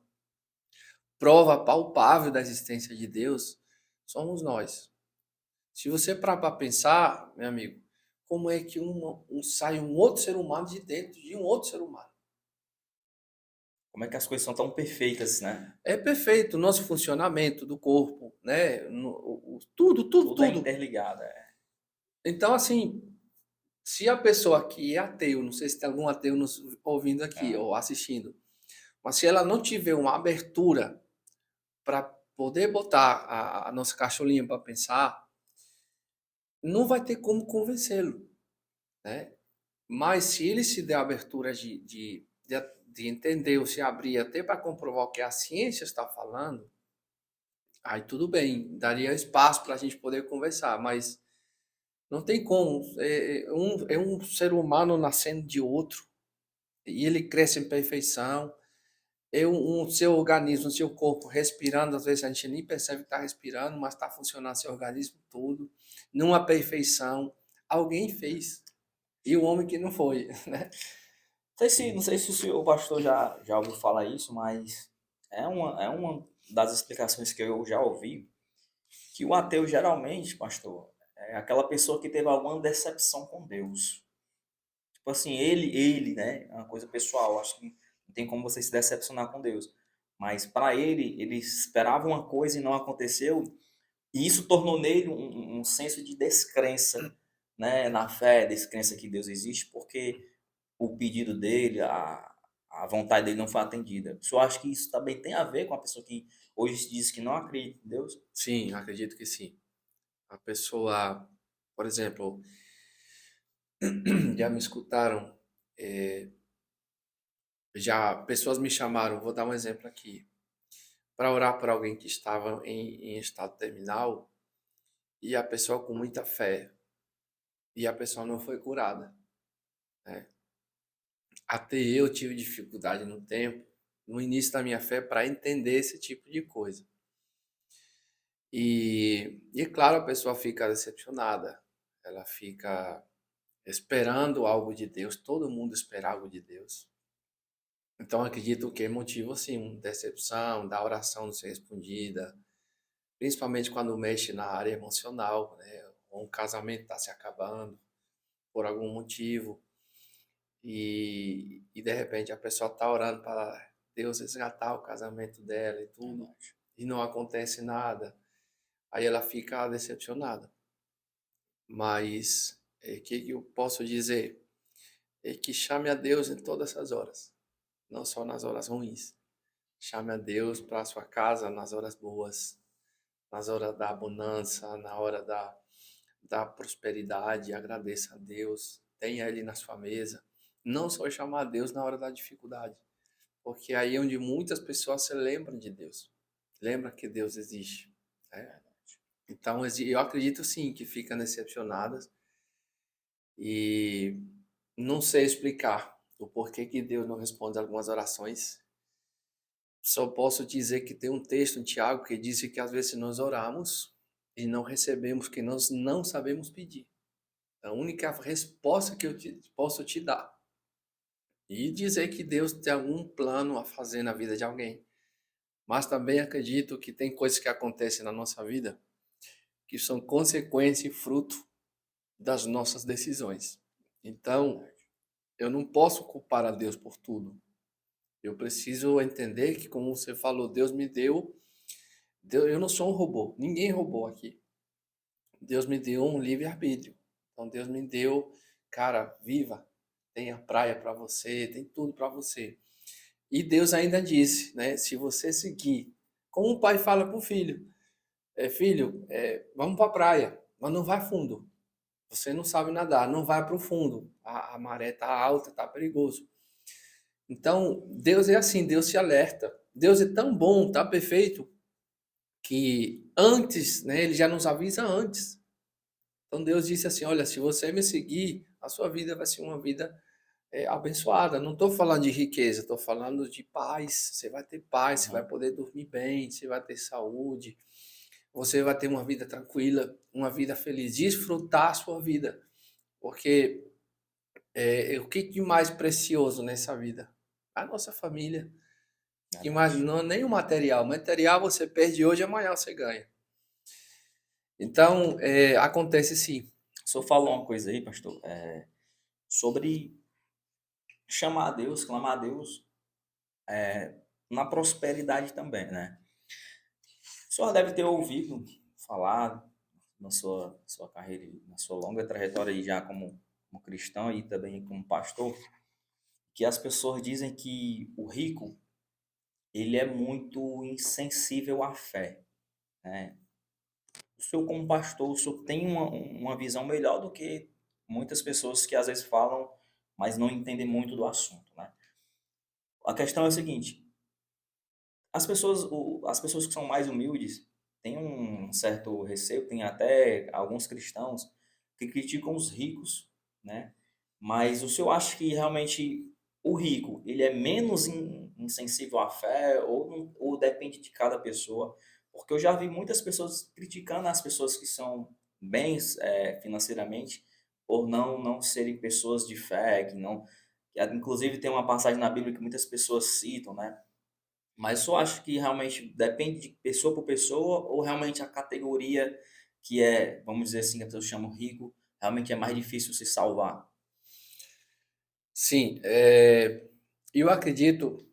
prova palpável da existência de Deus somos nós. Se você parar para pensar, meu amigo, como é que sai um outro ser humano de dentro de um outro ser humano? Como é que as coisas são tão perfeitas, né? É perfeito o nosso funcionamento do corpo, né? Tudo, tudo, Tudo é tudo. interligado. Então, assim, se a pessoa aqui é ateu, não sei se tem algum ateu nos ouvindo aqui Aham. ou assistindo, mas se ela não tiver uma abertura para poder botar a nossa cacholinha para pensar, não vai ter como convencê-lo, né? Mas se ele se der a abertura de entender ou se abrir até para comprovar o que a ciência está falando, aí tudo bem, daria espaço para a gente poder conversar, mas não tem como. É um ser humano nascendo de outro e ele cresce em perfeição. Seu organismo, seu corpo respirando, às vezes a gente nem percebe que está respirando, mas está funcionando seu organismo todo, numa perfeição. Alguém fez. E o homem que não foi, né? Não sei se o senhor pastor já ouviu falar isso, mas é uma das explicações que eu já ouvi, que o ateu geralmente, pastor, é aquela pessoa que teve alguma decepção com Deus. Tipo assim, ele, né, é uma coisa pessoal, acho que não tem como você se decepcionar com Deus. Mas para ele esperava uma coisa e não aconteceu, e isso tornou nele um senso de descrença, né, na fé, descrença que Deus existe, porque o pedido dele, a vontade dele não foi atendida. O senhor acha que isso também tem a ver com a pessoa que hoje diz que não acredita em Deus? Sim, acredito que sim. A pessoa, por exemplo, já me escutaram, já pessoas me chamaram, vou dar um exemplo aqui, para orar por alguém que estava em estado terminal e a pessoa com muita fé. e a pessoa não foi curada, né? Até eu tive dificuldade no tempo, no início da minha fé, para entender esse tipo de coisa. E claro, a pessoa fica decepcionada, ela fica esperando algo de Deus, todo mundo espera algo de Deus. Então acredito que é motivo assim, decepção, da oração não ser respondida, principalmente quando mexe na área emocional, né? Ou um casamento está se acabando por algum motivo e de repente a pessoa está orando para Deus resgatar o casamento dela e tudo, Verdade. e não acontece nada, aí ela fica decepcionada. Mas o que eu posso dizer? É que chame a Deus em todas essas horas, não só nas horas ruins. Chame a Deus para a sua casa nas horas boas, nas horas da abundância, na hora da prosperidade. Agradeça a Deus, tenha Ele na sua mesa. Não só chamar a Deus na hora da dificuldade, porque aí é onde muitas pessoas se lembram de Deus, lembra que Deus existe, né? Então, eu acredito sim que ficam decepcionadas e não sei explicar o porquê que Deus não responde algumas orações. Só posso dizer que tem um texto em Tiago que diz que às vezes nós oramos e não recebemos porque nós não sabemos pedir. A única resposta que posso te dar e dizer que Deus tem algum plano a fazer na vida de alguém. Mas também acredito que tem coisas que acontecem na nossa vida que são consequência e fruto das nossas decisões. Então, eu não posso culpar a Deus por tudo. Eu preciso entender que, como você falou, Deus me deu. Eu não sou um robô. Ninguém roubou aqui. Deus me deu um livre-arbítrio. Então, Deus me deu, cara, viva. Tem a praia para você, tem tudo para você. E Deus ainda disse, né? Se você seguir, como um pai fala para o filho, filho, vamos para a praia, mas não vai fundo. Você não sabe nadar, não vai para o fundo. A maré está alta, está perigoso. Então, Deus é assim, Deus se alerta. Deus é tão bom, tá perfeito, que antes, né, ele já nos avisa antes. Então Deus disse assim, olha, se você me seguir, a sua vida vai ser uma vida abençoada. Não estou falando de riqueza, estou falando de paz. Você vai ter paz, você vai Uhum. poder dormir bem, você vai ter saúde, você vai ter uma vida tranquila, uma vida feliz, desfrutar a sua vida. Porque o que de mais precioso nessa vida? A nossa família. Que mais, Verdade. não, nem o material. O material você perde hoje, amanhã você ganha. Então, acontece sim. O senhor falou uma coisa aí, pastor, sobre chamar a Deus, clamar a Deus na prosperidade também, né? O senhor deve ter ouvido falar na sua carreira, na sua longa trajetória aí já como cristão e também como pastor, que as pessoas dizem que o rico, ele é muito insensível à fé, né? O senhor como pastor, o senhor tem uma visão melhor do que muitas pessoas que às vezes falam, mas não entendem muito do assunto, né? A questão é a seguinte: as pessoas que são mais humildes têm um certo receio, tem até alguns cristãos que criticam os ricos, né? Mas o senhor acha que realmente o rico, ele é menos insensível à fé ou depende de cada pessoa? Porque eu já vi muitas pessoas criticando as pessoas que são bens financeiramente por não serem pessoas de fé, inclusive tem uma passagem na Bíblia que muitas pessoas citam, né? Mas só acho que realmente depende de pessoa por pessoa ou realmente a categoria que vamos dizer assim, que as pessoas chamam rico, realmente é mais difícil se salvar? Sim, eu acredito,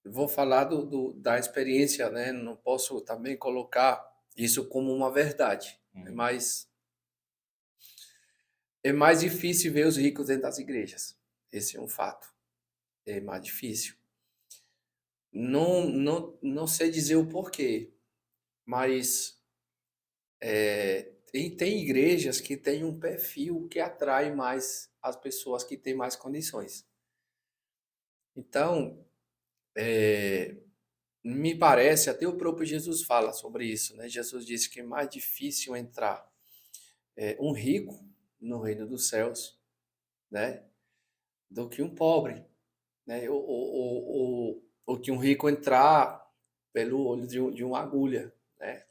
vou falar da experiência, né? Não posso também colocar isso como uma verdade, Uhum. mas é mais difícil ver os ricos dentro das igrejas. Esse é um fato. É mais difícil. Não sei dizer o porquê, mas tem igrejas que têm um perfil que atrai mais as pessoas que têm mais condições. Então, me parece, até o próprio Jesus fala sobre isso, né? Jesus disse que é mais difícil entrar um rico no reino dos céus, né, do que um pobre, né, ou que um rico entrar pelo olho de uma agulha, né.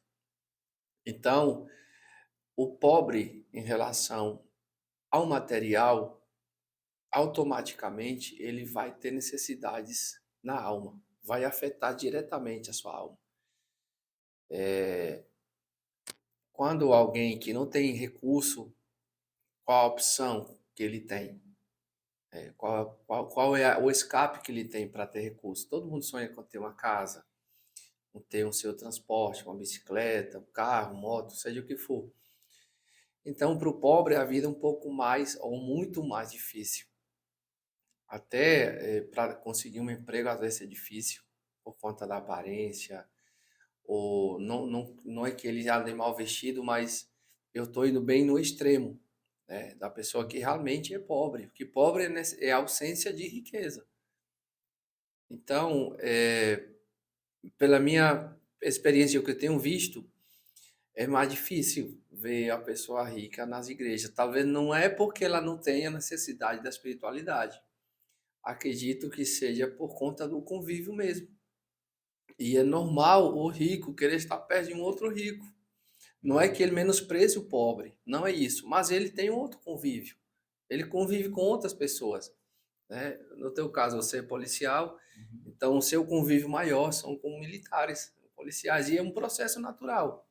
Então, o pobre em relação ao material, automaticamente ele vai ter necessidades na alma, vai afetar diretamente a sua alma. Quando alguém que não tem recurso, qual a opção que ele tem? Qual é o escape que ele tem para ter recurso? Todo mundo sonha com ter uma casa, com ter um seu transporte, uma bicicleta, um carro, moto, seja o que for. Então, para o pobre, a vida é um pouco mais ou muito mais difícil. Até para conseguir um emprego, às vezes é difícil, por conta da aparência, ou não é que ele ande mal vestido, mas eu estou indo bem no extremo, né, da pessoa que realmente é pobre, porque pobre é a ausência de riqueza. Então, pela minha experiência, o que eu tenho visto, é mais difícil ver a pessoa rica nas igrejas. Talvez não é porque ela não tenha necessidade da espiritualidade. Acredito que seja por conta do convívio mesmo. E é normal o rico querer estar perto de um outro rico. Não é que ele menospreze o pobre, não é isso, mas ele tem um outro convívio. Ele convive com outras pessoas, né? No teu caso, você é policial, Uhum. então o seu convívio maior são com militares, policiais, e é um processo natural.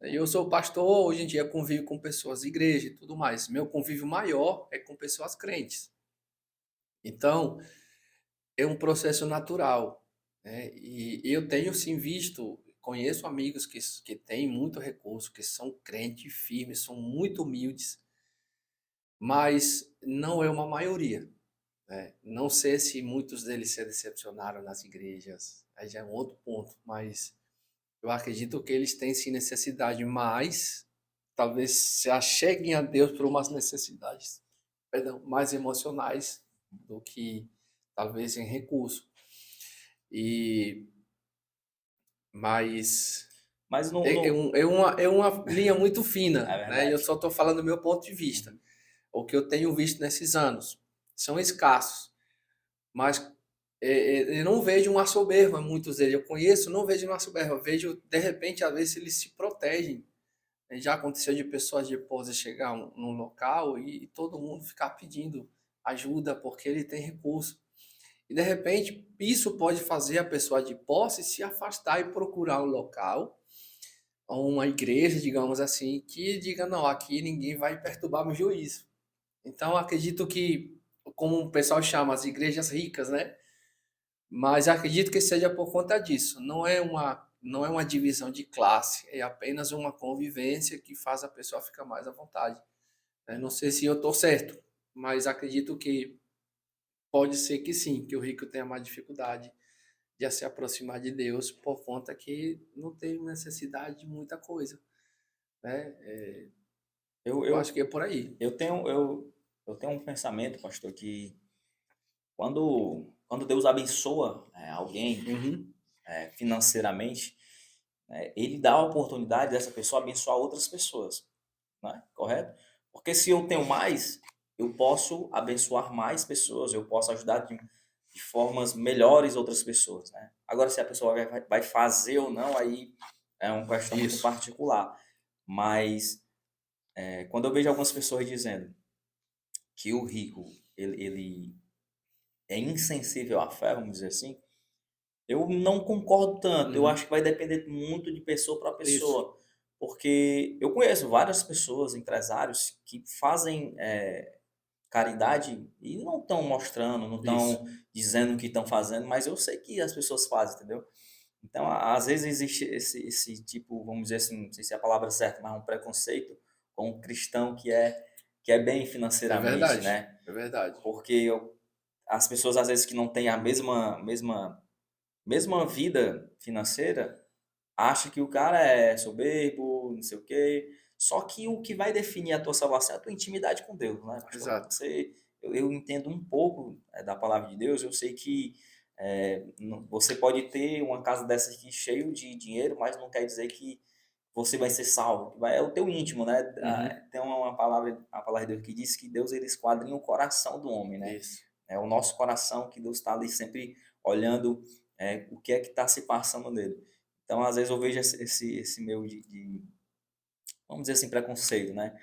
Eu sou pastor, hoje em dia convivo com pessoas de igreja e tudo mais. Meu convívio maior é com pessoas crentes. Então, é um processo natural, né? E eu tenho sim visto, conheço amigos que têm muito recurso, que são crentes firmes, são muito humildes, mas não é uma maioria, né? Não sei se muitos deles se decepcionaram nas igrejas, aí já é um outro ponto, mas eu acredito que eles têm sim necessidade, mas talvez se acheguem a Deus por umas necessidades, perdão, mais emocionais do que talvez em recurso. E mas Mas no, é, é, no... um, é uma linha muito É fina, né? E eu verdade. só estou falando do meu ponto de vista. Uhum. O que eu tenho visto nesses anos são escassos, mas eu não vejo uma soberba, muitos deles. Eu conheço, não vejo uma soberba. Eu vejo, de repente, às vezes eles se protegem. Já aconteceu de pessoas de pose chegar num local e todo mundo ficar pedindo ajuda porque ele tem recurso. E de repente, isso pode fazer a pessoa de posse se afastar e procurar um local, ou uma igreja, digamos assim, que diga: não, aqui ninguém vai perturbar meu juízo. Então, acredito que, como o pessoal chama, as igrejas ricas, né? Mas acredito que seja por conta disso. Não é uma divisão de classe, é apenas uma convivência que faz a pessoa ficar mais à vontade. Não sei se eu estou certo, mas acredito que pode ser que sim, que o rico tenha mais dificuldade de se aproximar de Deus por conta que não tem necessidade de muita coisa, né? Eu, Eu acho eu, que é por aí. eu tenho um pensamento, pastor, que quando Deus abençoa alguém Uhum. financeiramente, ele dá a oportunidade dessa pessoa abençoar outras pessoas, né? Correto? Porque se eu tenho mais, eu posso abençoar mais pessoas, eu posso ajudar de formas melhores outras pessoas, né? Agora, se a pessoa vai fazer ou não, aí é uma questão muito Isso. particular. Mas quando eu vejo algumas pessoas dizendo que o rico ele é insensível à fé, vamos dizer assim, eu não concordo tanto. Eu acho Uhum. que vai depender muito de pessoa para Isso. pessoa. Porque eu conheço várias pessoas, empresários, que fazem caridade e não estão mostrando, não Isso. estão dizendo o que estão fazendo, mas eu sei que as pessoas fazem, entendeu? Então, às vezes existe esse tipo, vamos dizer assim, não sei se é a palavra certa, mas um preconceito com um cristão que é bem É financeiramente, verdade. né? É verdade. Porque as pessoas, às vezes, que não têm a mesma vida financeira, acha que o cara é soberbo, não sei o quê. Só que o que vai definir a tua salvação é a tua intimidade com Deus, né, pastor? Exato. Eu entendo um pouco da palavra de Deus, eu sei que você pode ter uma casa dessa aqui cheio de dinheiro, mas não quer dizer você vai ser salvo, é o teu íntimo, né? Uhum. Tem uma palavra, a palavra de Deus que diz que Deus ele esquadrinha o coração do homem, né? Isso. É o nosso coração que Deus está ali sempre olhando o que é que está se passando nele. Então, às vezes eu vejo esse meu vamos dizer assim, preconceito, né?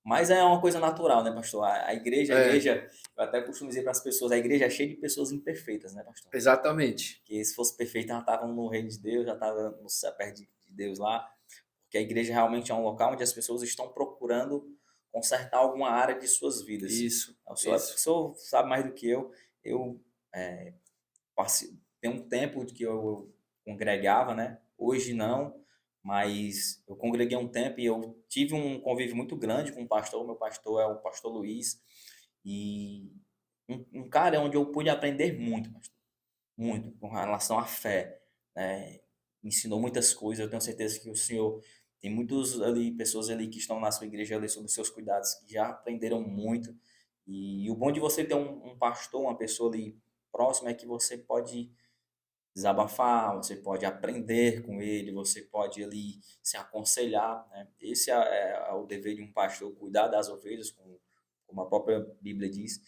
Mas é uma coisa natural, né, pastor? A É, igreja, eu até costumo dizer para as pessoas, a igreja é cheia de pessoas imperfeitas, né, pastor? exatamente. Que se fosse perfeita, já estavam no reino de Deus, já estava no céu, perto de Deus lá. Porque a igreja realmente é um local onde as pessoas estão procurando consertar alguma área de suas vidas. Isso, O isso. senhor sabe mais do que eu eh, tem um tempo de que eu congregava, né? Hoje não, mas eu congreguei um tempo e eu tive um convívio muito grande com o pastor. Meu pastor é o pastor Luiz, e um cara onde eu pude aprender muito, pastor, muito, com relação à fé, né? Me ensinou muitas coisas. Eu tenho certeza que o senhor tem muitos ali, pessoas ali que estão na sua igreja ali sobre os seus cuidados, que já aprenderam muito. E o bom de você ter um pastor, uma pessoa ali próxima, é que você pode desabafar, você pode aprender com ele, você pode ali se aconselhar, né? Esse é o dever de um pastor, cuidar das ovelhas, como a própria Bíblia diz.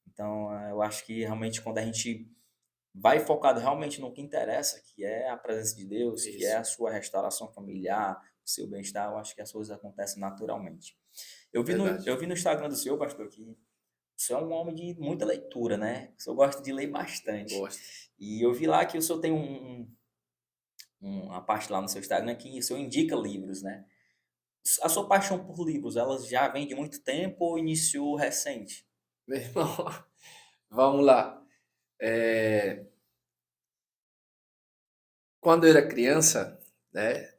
Então, eu acho que realmente quando a gente vai focado realmente no que interessa, que é a presença de Deus, que é Isso. a sua restauração familiar, o seu bem-estar, eu acho que as coisas acontecem naturalmente. Verdade. Eu vi no Instagram do senhor, pastor, que o senhor é um homem de muita leitura, né? O senhor gosta de ler bastante. Gosto. E eu vi lá que o senhor tem uma parte lá no seu Instagram que o senhor indica livros, né? A sua paixão por livros, ela já vem de muito tempo ou iniciou recente? Meu irmão, vamos lá. É, quando eu era criança, né?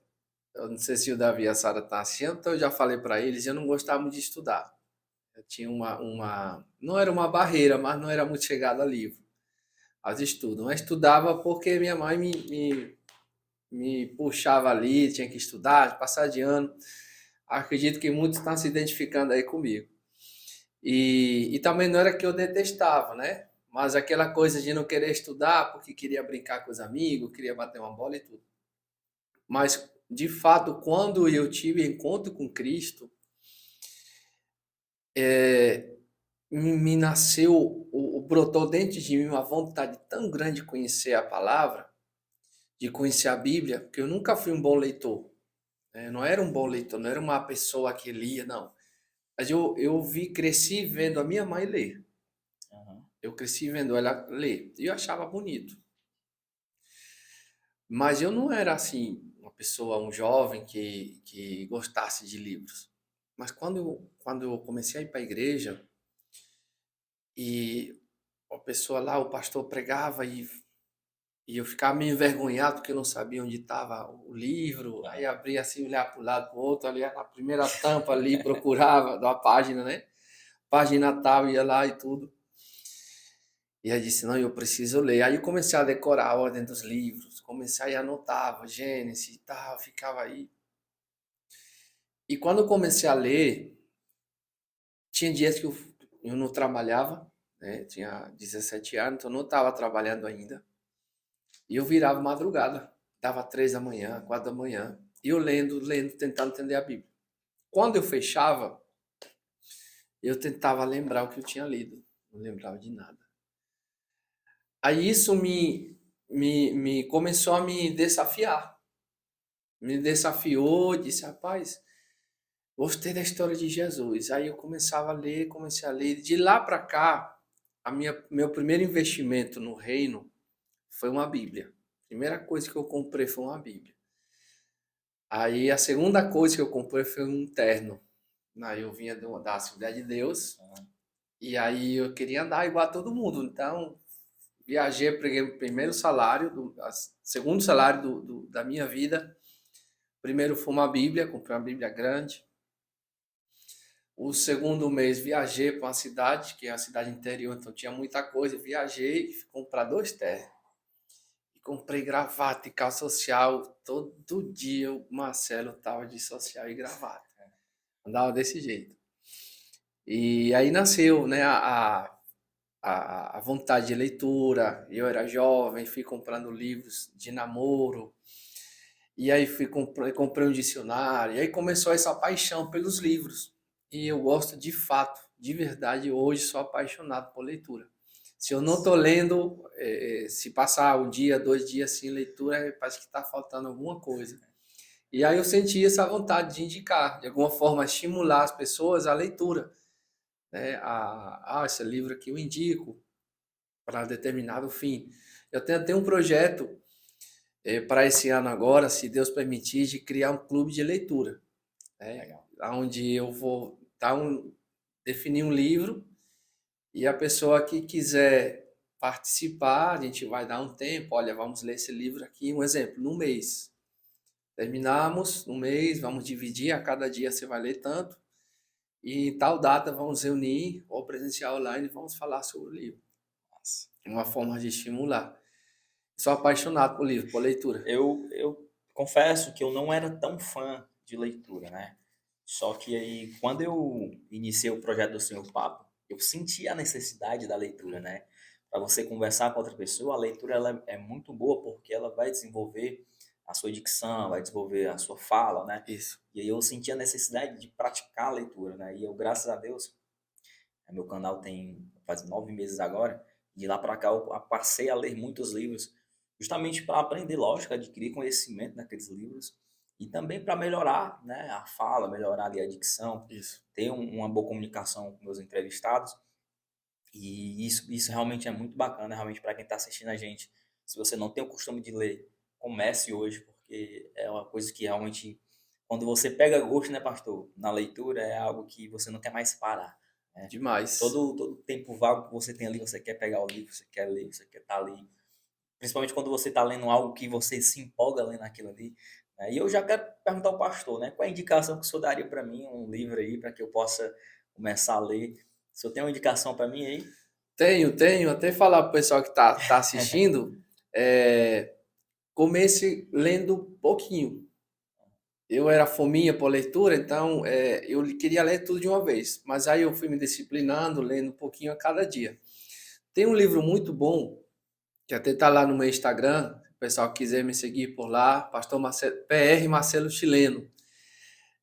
Eu não sei se o Davi e a Sara estão assistindo, então eu já falei para eles, eu não gostava muito de estudar. Eu tinha não era uma barreira, mas não era muito chegado a livro, aos estudos. Mas estudava porque minha mãe me puxava ali, tinha que estudar, passar de ano. Acredito que muitos estão se identificando aí comigo. E também não era que eu detestava, né? Mas aquela coisa de não querer estudar porque queria brincar com os amigos, queria bater uma bola e tudo. Mas, de fato, quando eu tive encontro com Cristo, me nasceu, brotou dentro de mim uma vontade tão grande de conhecer a palavra, de conhecer a Bíblia, que eu nunca fui um bom leitor. Né? Eu não era um bom leitor, não era uma pessoa que lia, não. Mas cresci vendo a minha mãe ler. Aham. Eu cresci vendo ela ler. E eu achava bonito. Mas eu não era assim, uma pessoa, um jovem que gostasse de livros. Mas quando eu comecei a ir para a igreja e a pessoa lá, o pastor pregava e eu ficava meio envergonhado porque eu não sabia onde estava o livro, aí abria assim, olhava para o lado, para o outro, ali na primeira tampa ali, procurava da página, né? Página tal, ia lá e tudo. E aí disse, não, eu preciso ler. Aí eu comecei a decorar a ordem dos livros, comecei a anotar, Gênesis e tal, ficava aí. E quando eu comecei a ler, tinha dias que eu não trabalhava, né? Tinha 17 anos, então eu não estava trabalhando ainda. E eu virava madrugada, dava 3 da manhã, 4 da manhã, e eu lendo, lendo, tentando entender a Bíblia. Quando eu fechava, eu tentava lembrar o que eu tinha lido, não lembrava de nada. Aí isso me começou a me desafiou, disse, rapaz, gostei da história de Jesus. Aí eu começava a ler, comecei a ler. De lá para cá, meu primeiro investimento no reino foi uma Bíblia. A primeira coisa que eu comprei foi uma Bíblia. Aí a segunda coisa que eu comprei foi um terno. Aí eu vinha da Assembleia de Deus e aí eu queria andar igual a todo mundo. Então, viajei, peguei o primeiro salário, segundo salário da minha vida. Primeiro foi uma Bíblia, comprei uma Bíblia grande. O segundo mês viajei para uma cidade, que é a cidade interior, então tinha muita coisa. Viajei e fui comprar 2 ternos. E comprei gravata e calça social. Todo dia o Marcelo tava de social e gravata. Andava desse jeito. E aí nasceu, né, a vontade de leitura. Eu era jovem, fui comprando livros de namoro. E aí comprei um dicionário, e aí começou essa paixão pelos livros. E eu gosto de fato, de verdade, hoje sou apaixonado por leitura. Se eu não estou lendo, se passar um dia, 2 dias sem leitura, parece que está faltando alguma coisa. E aí eu senti essa vontade de indicar, de alguma forma estimular as pessoas à leitura, né? Esse livro aqui eu indico para determinado fim. Eu tenho até um projeto para esse ano agora, se Deus permitir, de criar um clube de leitura, né? Legal. Onde eu vou definir um livro e a pessoa que quiser participar, a gente vai dar um tempo, olha, vamos ler esse livro aqui, um exemplo, no mês. Terminamos no mês, vamos dividir, a cada dia você vai ler tanto, e em tal data vamos reunir, ou presencial online, e vamos falar sobre o livro. Nossa. Uma forma de estimular. Sou apaixonado por livro, por leitura. Eu confesso que eu não era tão fã de leitura, né? Só que aí, quando eu iniciei o projeto do Senhor Papo, eu senti a necessidade da leitura, né? Para você conversar com outra pessoa, a leitura ela é muito boa porque ela vai desenvolver a sua dicção, vai desenvolver a sua fala, né? Isso. E aí eu senti a necessidade de praticar a leitura, né? E eu, graças a Deus, meu canal tem faz 9 meses agora, de lá para cá eu passei a ler muitos livros, justamente para aprender, lógico, adquirir conhecimento naqueles livros e também para melhorar, né, a fala, melhorar ali a dicção, Isso. ter uma boa comunicação com meus entrevistados. E isso realmente é muito bacana, realmente para quem está assistindo a gente. Se você não tem o costume de ler, comece hoje, porque é uma coisa que realmente, quando você pega gosto, né, pastor, na leitura, é algo que você não quer mais parar, né? Demais. Todo tempo vago que você tem ali, você quer pegar o livro, você quer ler, você quer estar ali. Principalmente quando você está lendo algo que você se empolga lendo aquilo ali, né? E eu já quero perguntar ao pastor, né? Qual é a indicação que o senhor daria para mim, um livro aí, para que eu possa começar a ler? O senhor tem uma indicação para mim aí? Tenho. Até falar para o pessoal que tá assistindo, comece lendo pouquinho. Eu era fominha por leitura, então eu queria ler tudo de uma vez. Mas aí eu fui me disciplinando, lendo um pouquinho a cada dia. Tem um livro muito bom, que até tá lá no meu Instagram, se o pessoal quiser me seguir por lá, Pastor Marcelo, PR Marcelo Chileno.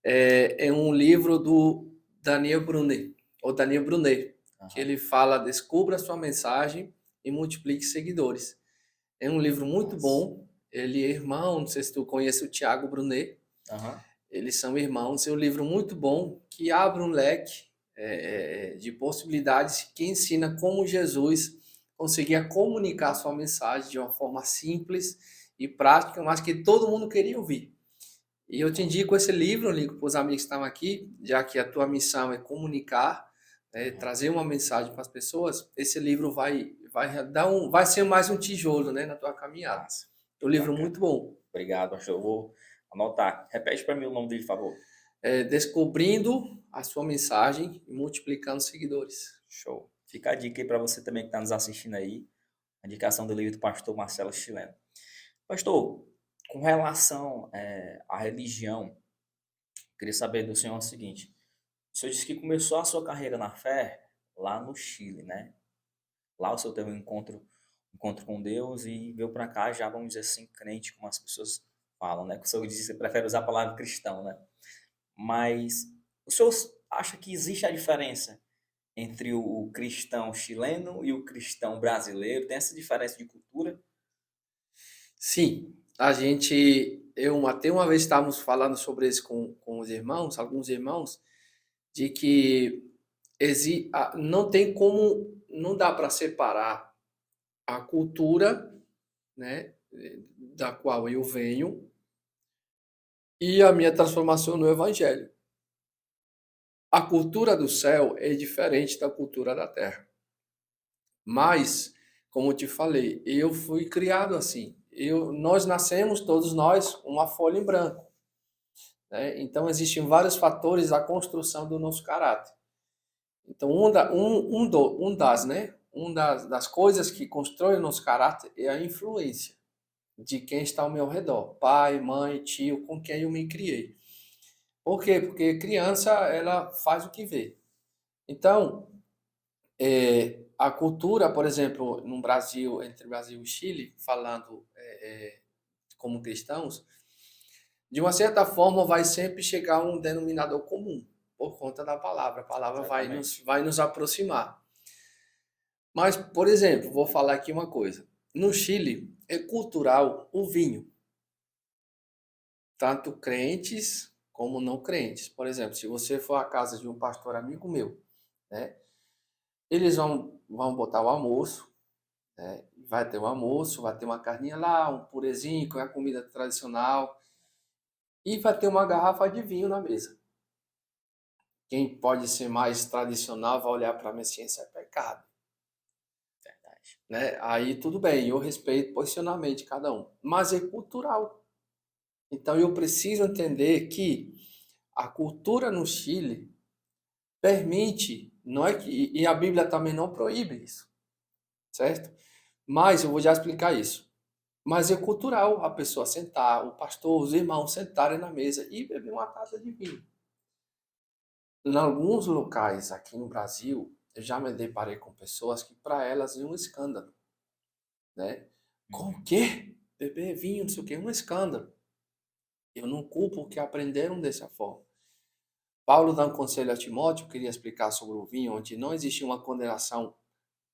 É um livro do Daniel Brunet, ou Daniel Brunet, que Aham, ele fala: descubra sua mensagem e multiplique seguidores. É um livro muito nossa. bom. Ele é irmão, não sei se tu conhece o Tiago Brunet. Aham, Eles são irmãos. É um livro muito bom que abre um leque de possibilidades, que ensina como Jesus conseguia comunicar sua mensagem de uma forma simples e prática, mas que todo mundo queria ouvir. E eu te indico esse livro, ligo para os amigos que estão aqui, já que a tua missão é comunicar, aham, trazer uma mensagem para as pessoas. Esse livro vai ser mais um tijolo, né, na tua caminhada. massa. É um Que livro muito bacana. bom. Obrigado, pastor. Eu vou anotar. Repete para mim o nome dele, por favor. Descobrindo a sua mensagem e multiplicando seguidores. Show. Fica a dica aí para você também que está nos assistindo aí. A indicação do livro do pastor Marcelo Chileno. Pastor, com relação à religião, queria saber do senhor o seguinte. O senhor disse que começou a sua carreira na fé lá no Chile, né? Lá o senhor teve um encontro com Deus e veio para cá já, vamos dizer assim, crente, como as pessoas falam, né? Que o senhor disse que você prefere usar a palavra cristão, né? Mas o senhor acha que existe a diferença entre o cristão chileno e o cristão brasileiro? Tem essa diferença de cultura? Sim, eu até uma vez estávamos falando sobre isso com os irmãos, alguns irmãos, de que não tem como, não dá para separar a cultura, né, da qual eu venho e a minha transformação no evangelho. A cultura do céu é diferente da cultura da terra. Mas, como eu te falei, eu fui criado assim. Nós nascemos, todos nós, uma folha em branco, né? Então, existem vários fatores da construção do nosso caráter. Então, das coisas que constrói o nosso caráter é a influência de quem está ao meu redor, pai, mãe, tio, com quem eu me criei. Por quê? Porque criança, ela faz o que vê. Então, a cultura, por exemplo, no Brasil, entre Brasil e Chile, falando como cristãos, de uma certa forma, vai sempre chegar a um denominador comum, por conta da palavra. A palavra Exatamente. vai nos aproximar. Mas, por exemplo, vou falar aqui uma coisa. No Chile, é cultural o vinho, tanto crentes como não crentes. Por exemplo, se você for à casa de um pastor amigo meu, né, eles vão botar o almoço, né, vai ter um almoço, vai ter uma carninha lá, um purezinho, com a comida tradicional, e vai ter uma garrafa de vinho na mesa. Quem pode ser mais tradicional vai olhar para a minha ciência é pecado, Verdade. né? Aí tudo bem, eu respeito o posicionamento de cada um, mas é cultural. Então eu preciso entender que a cultura no Chile permite, não é que e a Bíblia também não proíbe isso, certo? Mas eu vou já explicar isso. Mas é cultural a pessoa sentar, o pastor, os irmãos sentarem na mesa e beber uma taça de vinho. Em alguns locais aqui no Brasil, eu já me deparei com pessoas que para elas é um escândalo, né? Com o Uhum. quê? Beber vinho, não sei o quê, é um escândalo. Eu não culpo o que aprenderam dessa forma. Paulo dá um conselho a Timóteo, queria explicar sobre o vinho, onde não existe uma condenação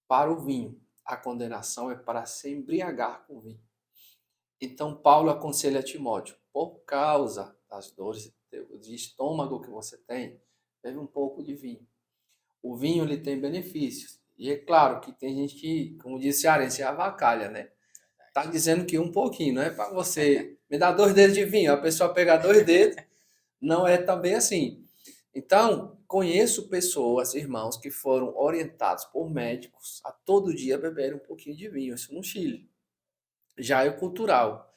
para o vinho. A condenação é para se embriagar com o vinho. Então, Paulo aconselha a Timóteo, por causa das dores de estômago que você tem, bebe um pouco de vinho. O vinho ele tem benefícios. E é claro que tem gente que, como disse Cearense, avacalha, né? Tá dizendo que um pouquinho, não é para você me dar 2 dedos de vinho, a pessoa pegar 2 dedos, não é também assim. Então, conheço pessoas, irmãos, que foram orientados por médicos a todo dia beberem um pouquinho de vinho, isso no Chile. Já é cultural.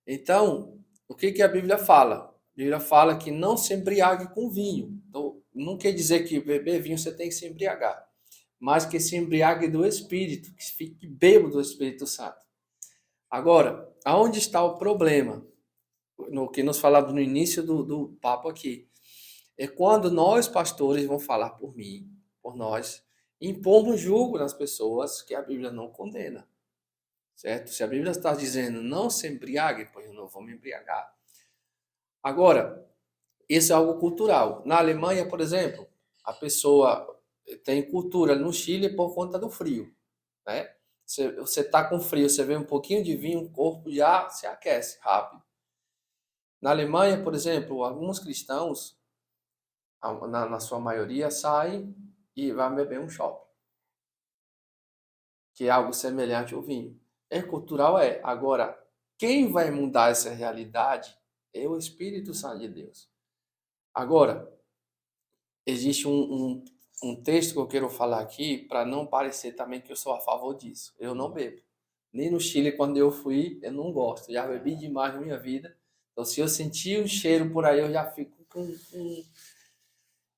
Então, o que a Bíblia fala? A Bíblia fala que não se embriague com vinho. Então, não quer dizer que beber vinho você tem que se embriagar, mas que se embriague do Espírito, que fique bêbado do Espírito Santo. Agora, aonde está o problema? No que nos falamos no início do papo aqui. É quando nós, pastores, vão falar por mim, por nós, impomos julgo nas pessoas que a Bíblia não condena. Certo? Se a Bíblia está dizendo não se embriague, pois eu não vou me embriagar. Agora, isso é algo cultural. Na Alemanha, por exemplo, a pessoa tem cultura no Chile por conta do frio, né? Você está com frio, você vê um pouquinho de vinho, o corpo já se aquece rápido. Na Alemanha, por exemplo, alguns cristãos, na sua maioria, saem e vão beber um shopping, que é algo semelhante ao vinho. É cultural, é. Agora, quem vai mudar essa realidade é o Espírito Santo de Deus. Agora, existe um texto que eu quero falar aqui para não parecer também que eu sou a favor disso. Eu não bebo. Nem no Chile, quando eu fui, eu não gosto. Já bebi demais na minha vida. Então, se eu sentir um cheiro por aí, eu já fico com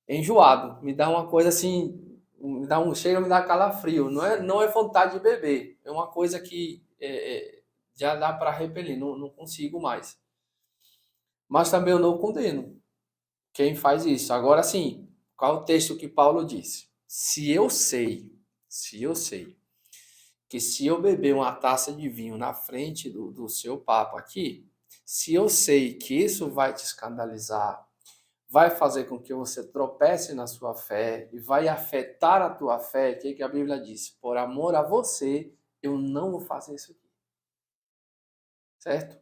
enjoado. Me dá uma coisa assim, me dá um cheiro, me dá calafrio. Não é vontade de beber. É uma coisa que já dá para repelir. Não consigo mais. Mas também eu não condeno quem faz isso. Agora sim, qual o texto que Paulo disse? Se eu sei que se eu beber uma taça de vinho na frente do seu papo aqui, se eu sei que isso vai te escandalizar, vai fazer com que você tropece na sua fé e vai afetar a tua fé, o que a Bíblia diz? Por amor a você, eu não vou fazer isso aqui. Certo?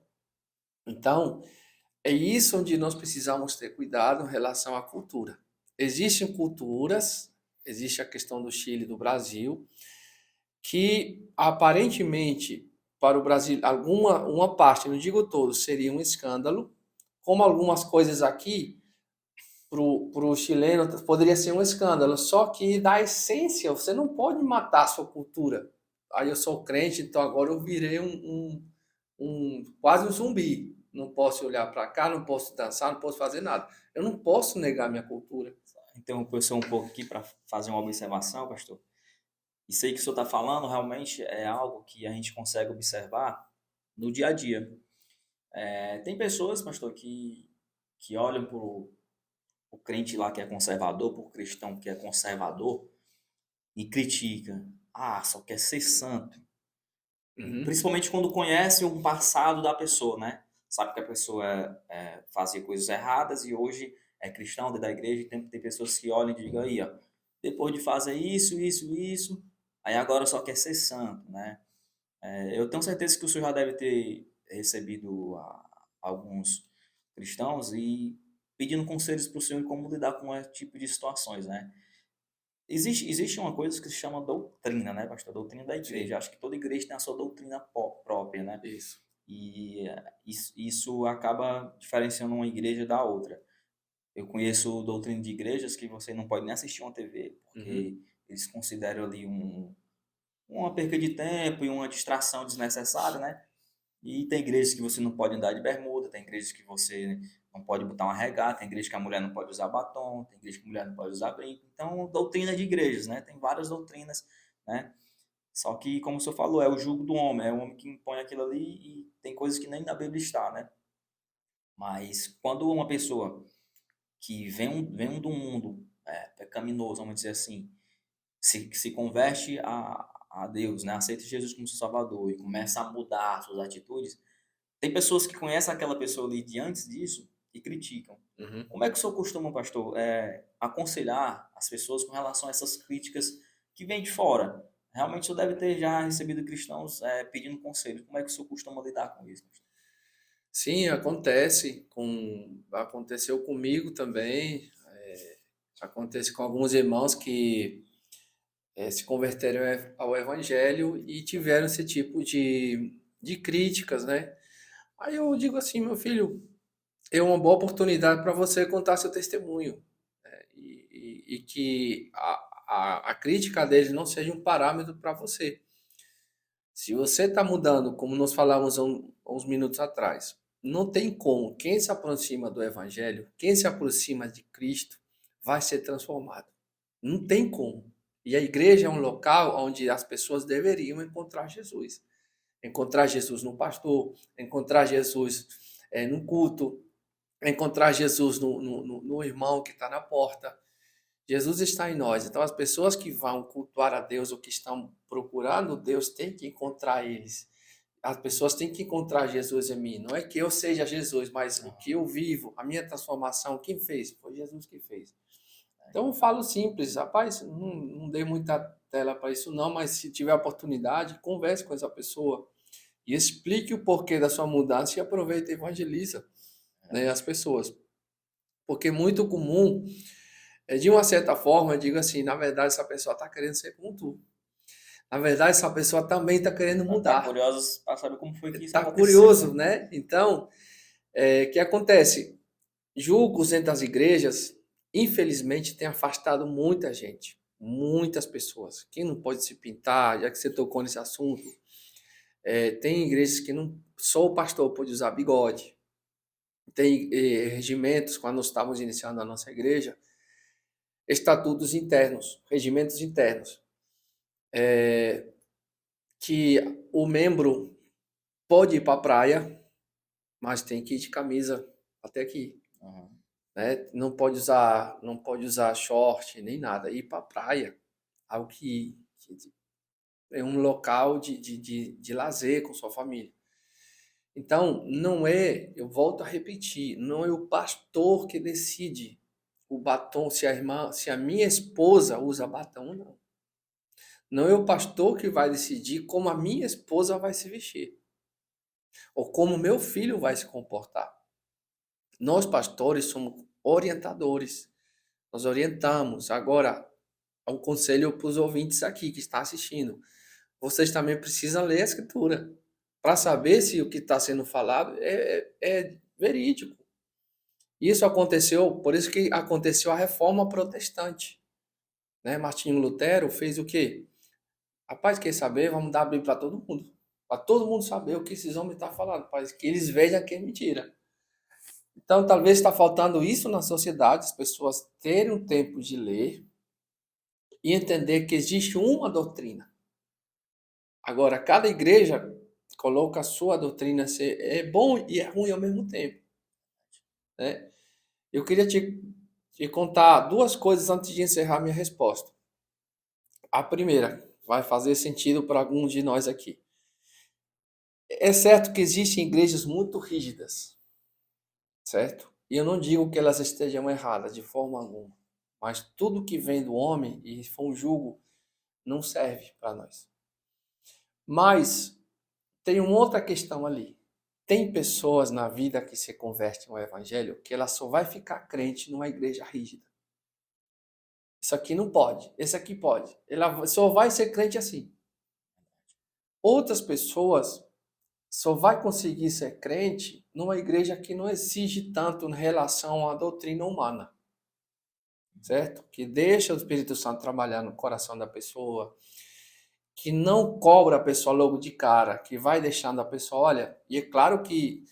Então, é isso onde nós precisamos ter cuidado em relação à cultura. Existem culturas, existe a questão do Chile e do Brasil, que aparentemente para o Brasil, uma parte, não digo todo, seria um escândalo, como algumas coisas aqui para o chileno poderia ser um escândalo, só que da essência você não pode matar a sua cultura. Aí eu sou crente, então agora eu virei quase um zumbi. Não posso olhar para cá, não posso dançar, não posso fazer nada. Eu não posso negar minha cultura. Interromper o senhor um pouco aqui para fazer uma observação, pastor. Isso aí que o senhor está falando realmente é algo que a gente consegue observar no dia a dia. Tem pessoas, pastor, que olham para o crente lá que é conservador, para o cristão que é conservador, e critica. Ah, só quer ser santo. Uhum. Principalmente quando conhece um passado da pessoa, né? sabe que a pessoa fazia coisas erradas e hoje é cristão dentro da igreja, e tem pessoas que olham e digam aí, ó, depois de fazer isso, isso, isso, aí agora só quer ser santo, né? Eu tenho certeza que o senhor já deve ter recebido alguns cristãos e pedindo conselhos para o senhor em como lidar com esse tipo de situações, né? Existe uma coisa que se chama doutrina, né, pastor? Doutrina da igreja. Sim, Acho que toda igreja tem a sua doutrina própria, né? isso. E isso acaba diferenciando uma igreja da outra. Eu conheço doutrina de igrejas que você não pode nem assistir uma TV, Uhum. porque eles consideram ali uma perca de tempo e uma distração desnecessária, né? E tem igrejas que você não pode andar de bermuda, tem igrejas que você não pode botar uma regata, tem igreja que a mulher não pode usar batom, tem igreja que a mulher não pode usar brinco. Então, doutrina de igrejas, né? Tem várias doutrinas, né? Só que, como o senhor falou, é o jugo do homem, é o homem que impõe aquilo ali e tem coisas que nem na Bíblia está, né? Mas quando uma pessoa que vem do mundo pecaminoso, vamos dizer assim, se converte a Deus, né? Aceita Jesus como seu Salvador e começa a mudar suas atitudes, tem pessoas que conhecem aquela pessoa ali de antes disso e criticam. Uhum. Como é que o senhor costuma, pastor, aconselhar as pessoas com relação a essas críticas que vêm de fora? Realmente o senhor deve ter já recebido cristãos pedindo conselho. Como é que o senhor costuma lidar com isso, pastor? Sim, aconteceu comigo também, acontece com alguns irmãos que se converteram ao evangelho e tiveram esse tipo de críticas, né? Aí eu digo assim, meu filho, é uma boa oportunidade para você contar seu testemunho, né? E que a crítica deles não seja um parâmetro para você. Se você está mudando, como nós falávamos há uns minutos atrás, não tem como. Quem se aproxima do Evangelho, quem se aproxima de Cristo, vai ser transformado. Não tem como. E a igreja é um local onde as pessoas deveriam encontrar Jesus. Encontrar Jesus no pastor, encontrar Jesus no culto, encontrar Jesus no irmão que está na porta. Jesus está em nós. Então, as pessoas que vão cultuar a Deus ou que estão procurando Deus têm que encontrar eles. As pessoas têm que encontrar Jesus em mim. Não é que eu seja Jesus, mas o que eu vivo, a minha transformação, quem fez? Foi Jesus que fez. Então, eu falo simples, rapaz, não dei muita tela para isso não, mas se tiver oportunidade, converse com essa pessoa e explique o porquê da sua mudança e aproveita e evangeliza, né, as pessoas. Porque é muito comum de uma certa forma, eu digo assim, na verdade, essa pessoa está querendo ser como tu. Na verdade, essa pessoa também está querendo Tá mudar. curiosos para saber como foi que isso Está aconteceu, curioso, né? né? Então, o que acontece? Julgos entre as igrejas, infelizmente, tem afastado muita gente. Muitas pessoas. Quem não pode se pintar, já que você tocou nesse assunto, tem igrejas que não só o pastor pode usar bigode. Tem regimentos, quando nós estávamos iniciando a nossa igreja, estatutos internos, regimentos internos. Que o membro pode ir para a praia, mas tem que ir de camisa até aqui, Uhum. né? Não pode usar short nem nada. Ir para a praia, algo que é um local de lazer com sua família. Então, não é, eu volto a repetir, não é o pastor que decide o batom, se a minha esposa usa batom ou não. Não é o pastor que vai decidir como a minha esposa vai se vestir ou como meu filho vai se comportar. Nós, pastores, somos orientadores. Nós orientamos. Agora, um conselho para os ouvintes aqui que estão assistindo. Vocês também precisam ler a Escritura para saber se o que está sendo falado é verídico. Isso aconteceu, por isso que aconteceu a reforma protestante. Né? Martinho Lutero fez o quê? Rapaz, quer saber? Vamos dar a Bíblia para todo mundo. Para todo mundo saber o que esses homens estão falando, para que eles vejam que é mentira. Então, talvez está faltando isso na sociedade, as pessoas terem um tempo de ler e entender que existe uma doutrina. Agora, cada igreja coloca a sua doutrina, é bom e é ruim ao mesmo tempo. Né? Eu queria te contar duas coisas antes de encerrar minha resposta. A primeira vai fazer sentido para alguns de nós aqui. É certo que existem igrejas muito rígidas, certo? E eu não digo que elas estejam erradas de forma alguma, mas tudo que vem do homem e for um jugo não serve para nós. Mas tem uma outra questão ali. Tem pessoas na vida que se convertem ao evangelho que ela só vai ficar crente numa igreja rígida. Isso aqui não pode, esse aqui pode. Ela só vai ser crente assim. Outras pessoas só vai conseguir ser crente numa igreja que não exige tanto em relação à doutrina humana, certo? Que deixa o Espírito Santo trabalhar no coração da pessoa, que não cobra a pessoa logo de cara, que vai deixando a pessoa, olha, e é claro que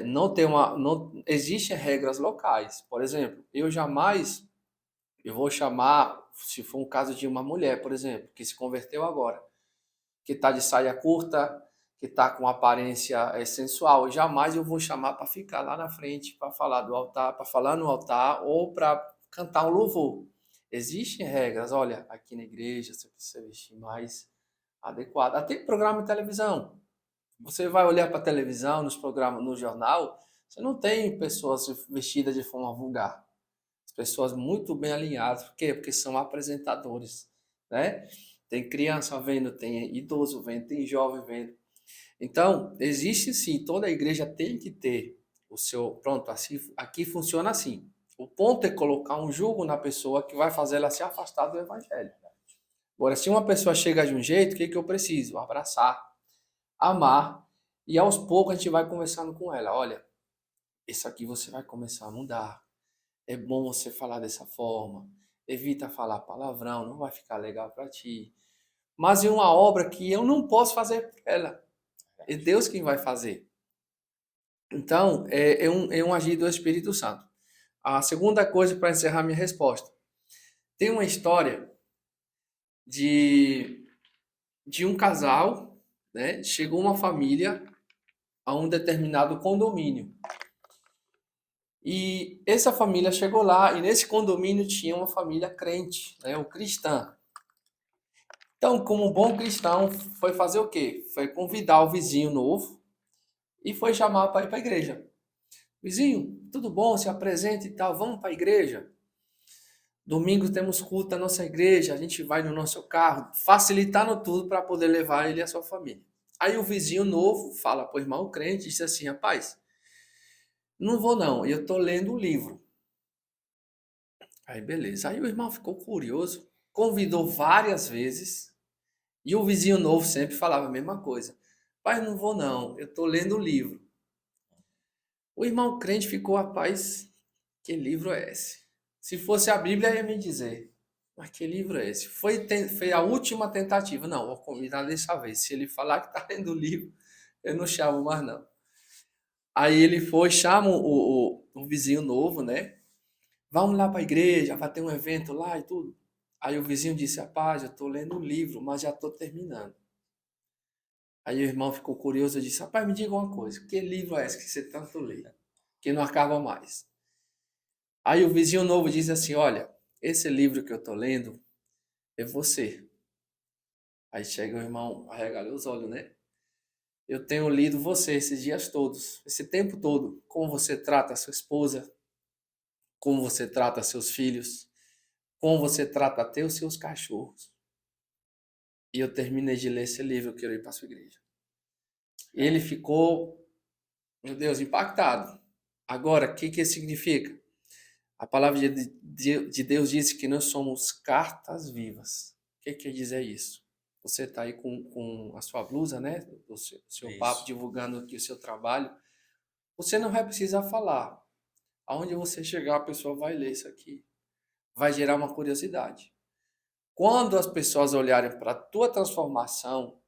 não existem regras locais. Por exemplo, eu vou chamar, se for um caso de uma mulher, por exemplo, que se converteu agora, que está de saia curta, que está com aparência sensual, jamais eu vou chamar para ficar lá na frente, para falar do altar, para falar no altar ou para cantar um louvor. Existem regras, olha, aqui na igreja você precisa vestir mais adequado. Até programa de televisão. Você vai olhar para a televisão, nos programas, no jornal, você não tem pessoas vestidas de forma vulgar. As pessoas muito bem alinhadas. Por quê? Porque são apresentadores, né? Tem criança vendo, tem idoso vendo, tem jovem vendo. Então, existe sim, toda a igreja tem que ter o seu, pronto, assim, aqui funciona assim. O ponto é colocar um jugo na pessoa que vai fazer ela se afastar do evangelho. Agora, se uma pessoa chega de um jeito, o que eu preciso? Abraçar, amar, e aos poucos a gente vai conversando com ela. Olha, isso aqui você vai começar a mudar. É bom você falar dessa forma. Evita falar palavrão, não vai ficar legal para ti. Mas é uma obra que eu não posso fazer por ela. É Deus quem vai fazer. Então, é um agir do Espírito Santo. A segunda coisa para encerrar minha resposta. Tem uma história de, de um casal, né? Chegou uma família a um determinado condomínio. E essa família chegou lá e nesse condomínio tinha uma família crente, né? O cristã. Então, como um bom cristão, foi fazer o quê? Foi convidar o vizinho novo e foi chamar para ir para a igreja. Vizinho, tudo bom? Se apresente e tal, vamos para a igreja. Domingo temos culto na nossa igreja, a gente vai no nosso carro, facilitando tudo para poder levar ele e a sua família. Aí o vizinho novo fala para o irmão crente e diz assim, rapaz, não vou não, eu estou lendo o livro. Aí beleza, aí o irmão ficou curioso, convidou várias vezes e o vizinho novo sempre falava a mesma coisa. Pai, não vou não, eu estou lendo o livro. O irmão crente ficou, rapaz, que livro é esse? Se fosse a Bíblia, ia me dizer. Mas que livro é esse? Foi a última tentativa. Não, vou combinar dessa vez. Se ele falar que está lendo o livro, eu não chamo mais não. Aí ele foi, chama o vizinho novo, né? Vamos lá para a igreja, vai ter um evento lá e tudo. Aí o vizinho disse, rapaz, eu estou lendo o livro, mas já estou terminando. Aí o irmão ficou curioso e disse, rapaz, me diga uma coisa, que livro é esse que você tanto lê? Que não acaba mais. Aí o vizinho novo diz assim, olha, esse livro que eu estou lendo é você. Aí chega o irmão, arregalou os olhos, né? Eu tenho lido você esses dias todos, esse tempo todo, como você trata a sua esposa, como você trata seus filhos, como você trata até os seus cachorros. E eu terminei de ler esse livro, eu quero ir para a sua igreja. Ele ficou, meu Deus, impactado. Agora, o que significa? A palavra de Deus diz que nós somos cartas vivas. O que quer dizer isso? Você está aí com a sua blusa, né? O seu papo, divulgando aqui o seu trabalho. Você não vai precisar falar. Aonde você chegar, a pessoa vai ler isso aqui. Vai gerar uma curiosidade. Quando as pessoas olharem para a tua transformação,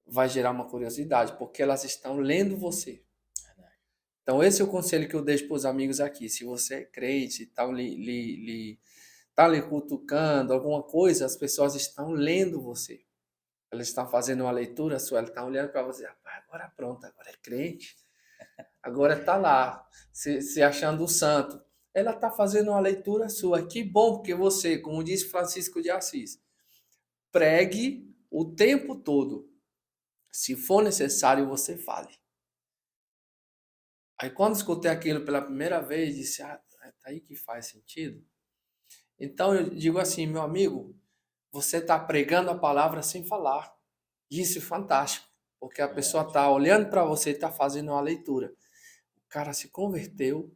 vai gerar uma curiosidade, porque elas estão lendo você. Então, esse é o conselho que eu deixo para os amigos aqui. Se você é crente, está tá lhe cutucando, alguma coisa, as pessoas estão lendo você. Elas estão fazendo uma leitura sua, elas estão olhando para você. Agora pronto, agora é crente. Agora está lá, se achando o santo. Ela está fazendo uma leitura sua. Que bom, porque você, como disse Francisco de Assis, pregue o tempo todo. Se for necessário, você fale. Aí quando escutei aquilo pela primeira vez, disse, tá aí que faz sentido. Então eu digo assim, meu amigo, você está pregando a palavra sem falar. Isso é fantástico, porque a pessoa Verdade. está olhando para você e está fazendo uma leitura. O cara se converteu,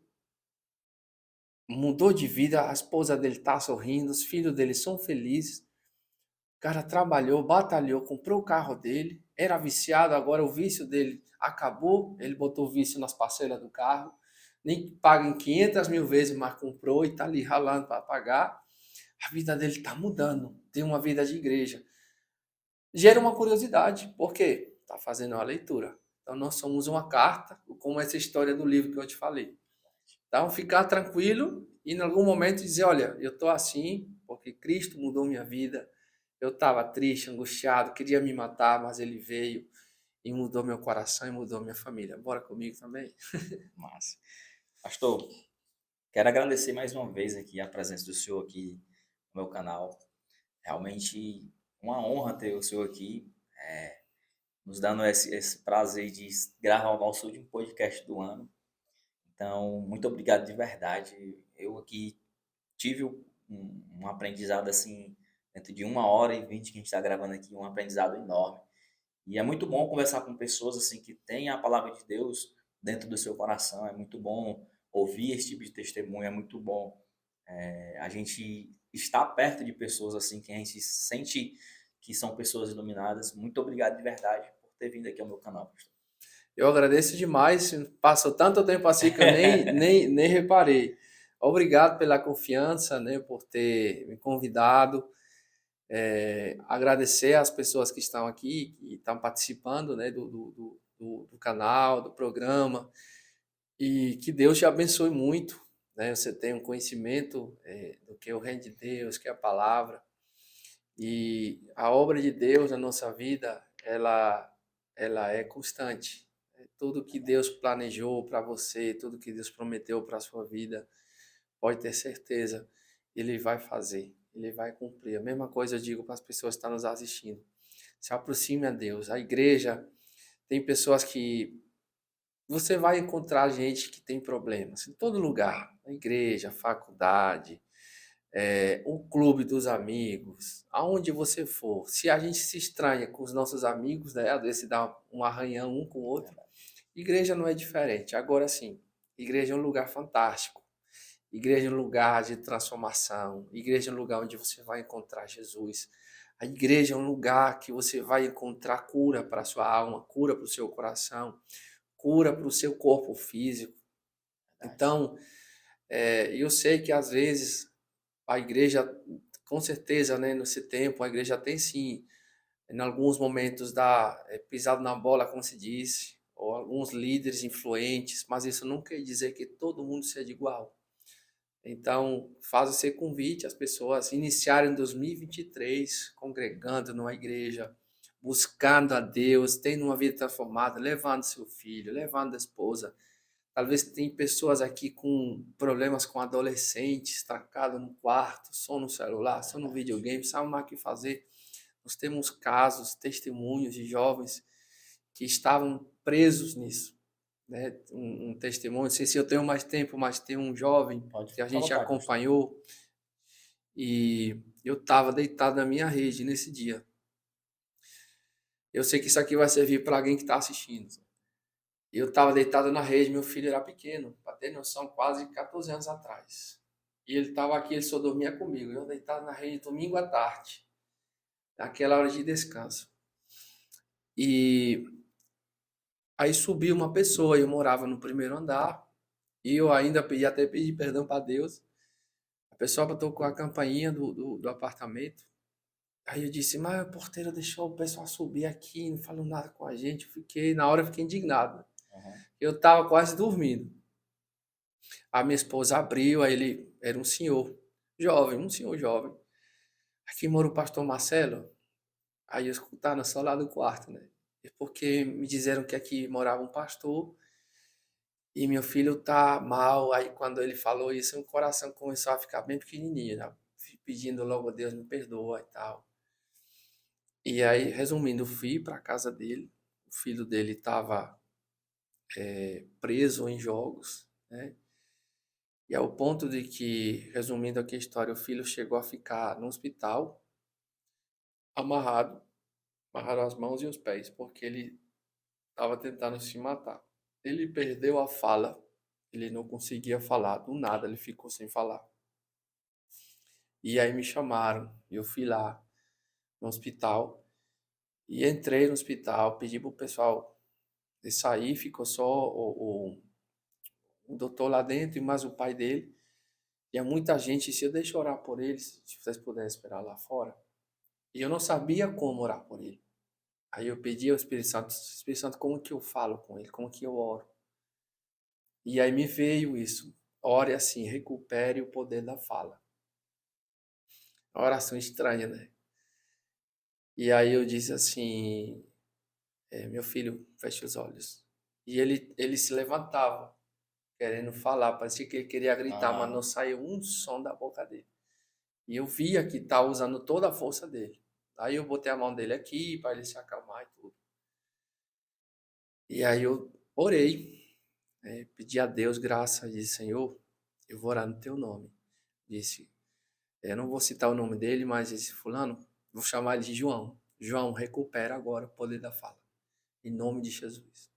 mudou de vida, a esposa dele está sorrindo, os filhos dele são felizes. O cara trabalhou, batalhou, comprou o carro dele, era viciado, agora o vício dele acabou, ele botou o vício nas parcelas do carro, nem paga em 500 mil vezes, mas comprou e está ali ralando para pagar. A vida dele está mudando, tem uma vida de igreja. Gera uma curiosidade, por quê? Está fazendo uma leitura. Então nós somos uma carta, como essa história do livro que eu te falei. Então ficar tranquilo e em algum momento dizer, olha, eu estou assim porque Cristo mudou minha vida. Eu estava triste, angustiado, queria me matar, mas ele veio e mudou meu coração e mudou minha família. Bora comigo também? Massa. Pastor, quero agradecer mais uma vez aqui a presença do senhor aqui no meu canal. Realmente uma honra ter o senhor aqui, nos dando esse prazer de gravar o nosso último podcast do ano. Então, muito obrigado de verdade. Eu aqui tive um aprendizado assim, dentro de 1h20 que a gente está gravando aqui, um aprendizado enorme. E é muito bom conversar com pessoas assim que têm a palavra de Deus dentro do seu coração. É muito bom ouvir esse tipo de testemunho. É muito bom a gente estar perto de pessoas assim que a gente sente que são pessoas iluminadas. Muito obrigado de verdade por ter vindo aqui ao meu canal, pastor. Eu agradeço demais. Passou tanto tempo assim que eu nem reparei. Obrigado pela confiança, né, por ter me convidado. Agradecer às pessoas que estão aqui, que estão participando, né, do canal, do programa. E que Deus te abençoe muito, né? Você tem um conhecimento do que é o reino de Deus, que é a palavra. E a obra de Deus na nossa vida, ela é constante. Tudo que Deus planejou para você, tudo que Deus prometeu para a sua vida, pode ter certeza, Ele vai fazer, Ele vai cumprir. A mesma coisa eu digo para as pessoas que estão nos assistindo. Se aproxime a Deus. A igreja, tem pessoas que você vai encontrar gente que tem problemas em todo lugar, na igreja, faculdade, o clube dos amigos, aonde você for. Se a gente se estranha com os nossos amigos, né, às vezes se dá um arranhão um com o outro, igreja não é diferente. Agora sim, igreja é um lugar fantástico. Igreja é um lugar de transformação. Igreja é um lugar onde você vai encontrar Jesus. A igreja é um lugar que você vai encontrar cura para a sua alma, cura para o seu coração, cura para o seu corpo físico. Então, eu sei que às vezes a igreja, com certeza, né, nesse tempo, a igreja tem sim, em alguns momentos, pisado na bola, como se diz, ou alguns líderes influentes, mas isso não quer dizer que todo mundo seja igual. Então, faz esse convite às pessoas iniciarem 2023 congregando numa igreja, buscando a Deus, tendo uma vida transformada, levando seu filho, levando a esposa. Talvez tem pessoas aqui com problemas com adolescentes, trancados no quarto, só no celular, só no videogame, sabe mais o que fazer. Nós temos casos, testemunhos de jovens que estavam presos nisso, né? Um testemunho, não sei se eu tenho mais tempo, mas tem um jovem Pode que a gente colocar, pastor. acompanhou e eu estava deitado na minha rede nesse dia. Eu sei que isso aqui vai servir para alguém que está assistindo. Eu estava deitado na rede, meu filho era pequeno, para ter noção, quase 14 anos atrás. E ele estava aqui, ele só dormia comigo. Eu deitado na rede domingo à tarde, naquela hora de descanso. E aí subiu uma pessoa, eu morava no primeiro andar, e eu ainda até pedi perdão para Deus. A pessoa tocou a campainha do apartamento. Aí eu disse, mas o porteiro deixou o pessoal subir aqui, não falou nada com a gente. Na hora eu fiquei indignado. Uhum. Eu estava quase dormindo. A minha esposa abriu, aí ele era um senhor jovem. Aqui mora o pastor Marcelo. Aí eu escutava só lá do quarto, né? Porque me disseram que aqui morava um pastor e meu filho tá mal. Aí quando ele falou isso, o coração começou a ficar bem pequenininho, né? Pedindo logo a Deus me perdoa e tal. E aí, resumindo, eu fui para a casa dele. o filho dele estava preso em jogos, né? E ao ponto de que, resumindo aqui a história, o filho chegou a ficar no hospital amarrado, amarrado as mãos e os pés, porque ele estava tentando se matar. Ele perdeu a fala, ele não conseguia falar, do nada ele ficou sem falar. E aí me chamaram, e eu fui lá no hospital, e entrei no hospital, pedi pro pessoal de sair, ficou só o doutor lá dentro e mais o pai dele. E há muita gente, se eu deixar orar por eles, se vocês puderem esperar lá fora. E eu não sabia como orar por ele. Aí eu pedi ao Espírito Santo, como que eu falo com ele? Como que eu oro? E aí me veio isso. Ore assim, recupere o poder da fala. Uma oração estranha, né? E aí eu disse assim, meu filho, feche os olhos. E ele se levantava, querendo falar. Parecia que ele queria gritar, mas não Aham. saiu um som da boca dele. E eu via que estava usando toda a força dele. Aí eu botei a mão dele aqui para ele se acalmar e tudo. E aí eu orei, pedi a Deus graça e disse, Senhor, eu vou orar no teu nome. Disse, eu não vou citar o nome dele, mas esse fulano, vou chamar ele de João. João, recupera agora o poder da fala. Em nome de Jesus.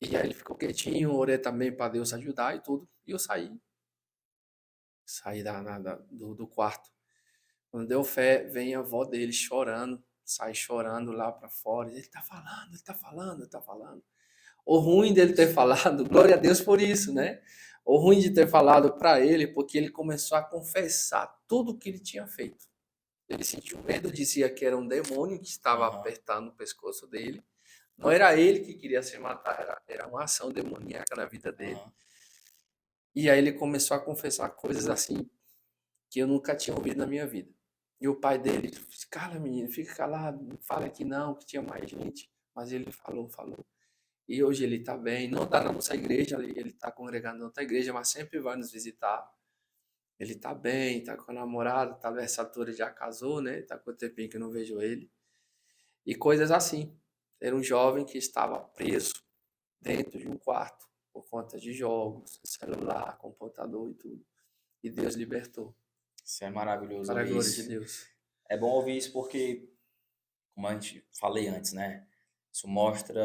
E aí ele ficou quietinho, orei também para Deus ajudar e tudo. E eu saí. Saí do quarto. Quando deu fé, vem a avó dele chorando, sai chorando lá para fora. Ele tá falando, ele tá falando, ele tá falando. O ruim dele ter falado, glória a Deus por isso, né? O ruim de ter falado para ele, porque ele começou a confessar tudo o que ele tinha feito. Ele sentiu medo, dizia que era um demônio que estava Aham. apertando o pescoço dele. Não era ele que queria se matar, era uma ação demoníaca na vida dele. Aham. E aí ele começou a confessar coisas assim que eu nunca tinha ouvido na minha vida. E o pai dele disse, cala menino, fica calado, não fala que não, que tinha mais gente. Mas ele falou, falou. E hoje ele está bem, não está na nossa igreja, ele está congregando na outra igreja, mas sempre vai nos visitar. Ele está bem, está com a namorada, tá nessa altura já casou, né? Está com o tempinho que eu não vejo ele. E coisas assim. Era um jovem que estava preso dentro de um quarto por conta de jogos, celular, computador e tudo. E Deus libertou. Isso é maravilhoso Para a ouvir glória de isso. Deus. É bom ouvir isso porque, como a gente falei antes, né? Isso mostra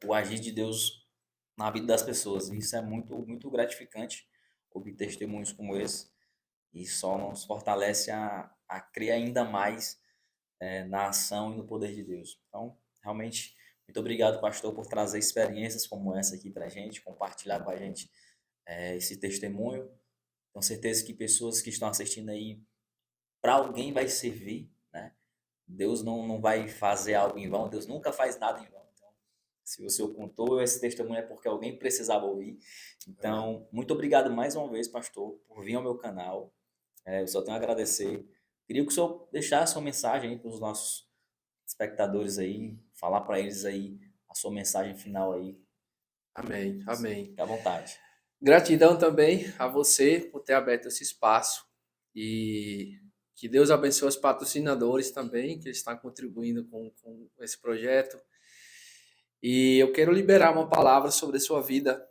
o agir de Deus na vida das pessoas. E isso é muito, muito gratificante ouvir testemunhos como esse. E só nos fortalece a crer ainda mais na ação e no poder de Deus. Então, realmente, muito obrigado, pastor, por trazer experiências como essa aqui para a gente, compartilhar com a gente esse testemunho. Tenho certeza que pessoas que estão assistindo aí, para alguém vai servir, né? Deus não vai fazer algo em vão, Deus nunca faz nada em vão. Então, se você contou esse testemunho é porque alguém precisava ouvir. Amém. Então, muito obrigado mais uma vez, pastor, por vir ao meu canal. Eu só tenho a agradecer. Queria que o senhor deixasse uma mensagem aí para os nossos espectadores aí, falar para eles aí a sua mensagem final aí. Amém. Amém. Fique à vontade. Gratidão também a você por ter aberto esse espaço e que Deus abençoe os patrocinadores também que estão contribuindo com esse projeto. E eu quero liberar uma palavra sobre a sua vida.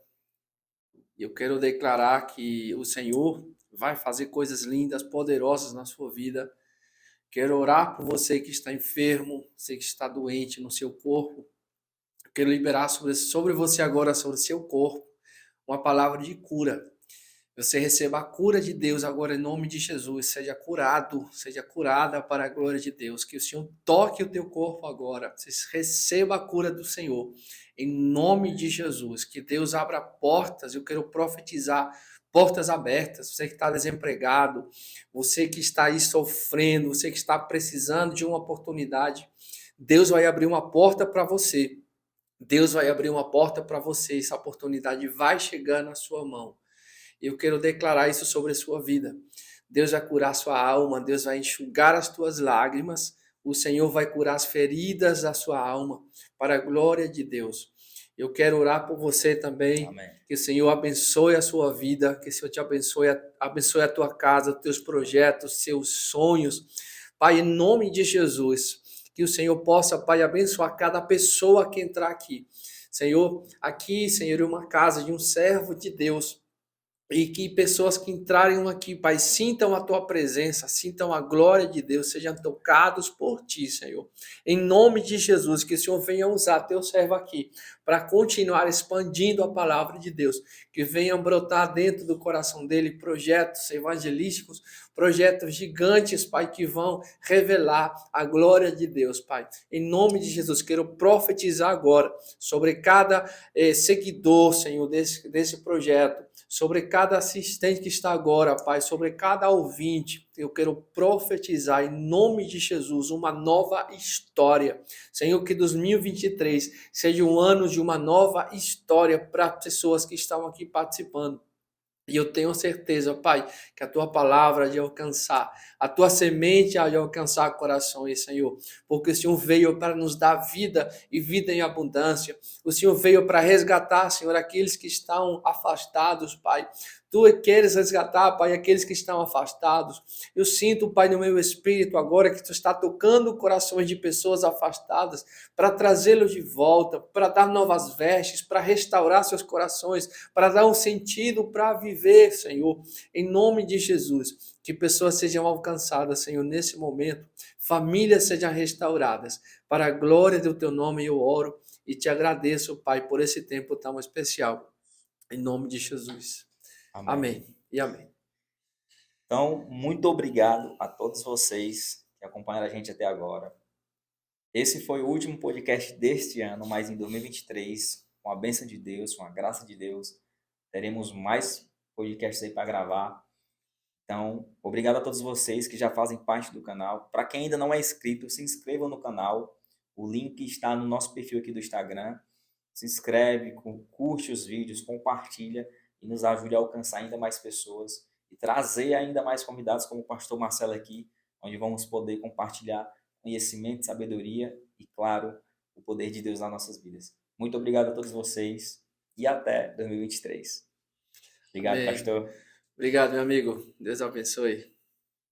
Eu quero declarar que o Senhor vai fazer coisas lindas, poderosas na sua vida. Quero orar por você que está enfermo, você que está doente no seu corpo. Eu quero liberar sobre você agora, sobre o seu corpo, uma palavra de cura. Você receba a cura de Deus agora em nome de Jesus. Seja curado, seja curada para a glória de Deus. Que o Senhor toque o teu corpo agora. Você receba a cura do Senhor em nome de Jesus. Que Deus abra portas. Eu quero profetizar portas abertas. Você que está desempregado, você que está aí sofrendo, você que está precisando de uma oportunidade. Deus vai abrir uma porta para você. Deus vai abrir uma porta para você. Essa oportunidade vai chegar na sua mão. Eu quero declarar isso sobre a sua vida. Deus vai curar a sua alma, Deus vai enxugar as tuas lágrimas, o Senhor vai curar as feridas da sua alma, para a glória de Deus. Eu quero orar por você também, Amém. que o Senhor abençoe a sua vida, que o Senhor te abençoe a tua casa, teus projetos, seus sonhos. Pai, em nome de Jesus, que o Senhor possa, Pai, abençoar cada pessoa que entrar aqui. Senhor, aqui, Senhor, é uma casa de um servo de Deus. E que pessoas que entrarem aqui, Pai, sintam a tua presença, sintam a glória de Deus, sejam tocados por ti, Senhor. Em nome de Jesus, que o Senhor venha usar teu servo aqui para continuar expandindo a palavra de Deus, que venham brotar dentro do coração dele projetos evangelísticos, projetos gigantes, Pai, que vão revelar a glória de Deus, Pai. Em nome de Jesus, quero profetizar agora sobre cada seguidor, Senhor, desse projeto, sobre cada assistente que está agora, Pai, sobre cada ouvinte. Eu quero profetizar em nome de Jesus uma nova história. Senhor, que 2023 seja um ano de uma nova história para pessoas que estão aqui participando. E eu tenho certeza, Pai, que a tua palavra há de alcançar, a tua semente há de alcançar corações, Senhor, porque o Senhor veio para nos dar vida e vida em abundância. O Senhor veio para resgatar, Senhor, aqueles que estão afastados, Pai. Tu queres resgatar, Pai, aqueles que estão afastados. Eu sinto, Pai, no meu espírito agora que Tu está tocando corações de pessoas afastadas para trazê-los de volta, para dar novas vestes, para restaurar seus corações, para dar um sentido para viver, Senhor, em nome de Jesus. Que pessoas sejam alcançadas, Senhor, nesse momento, famílias sejam restauradas. Para a glória do Teu nome eu oro e Te agradeço, Pai, por esse tempo tão especial. Em nome de Jesus. Amém. Amém e amém. Então, muito obrigado a todos vocês que acompanharam a gente até agora. Esse foi o último podcast deste ano, mas em 2023, com a bênção de Deus, com a graça de Deus, teremos mais podcasts aí para gravar. Então, obrigado a todos vocês que já fazem parte do canal. Para quem ainda não é inscrito, se inscreva no canal. O link está no nosso perfil aqui do Instagram. Se inscreve, curte os vídeos, compartilha e nos ajude a alcançar ainda mais pessoas e trazer ainda mais convidados como o pastor Marcelo aqui, onde vamos poder compartilhar conhecimento, sabedoria e, claro, o poder de Deus nas nossas vidas. Muito obrigado a todos vocês e até 2023. Obrigado, Amém. pastor. Obrigado, meu amigo. Deus abençoe.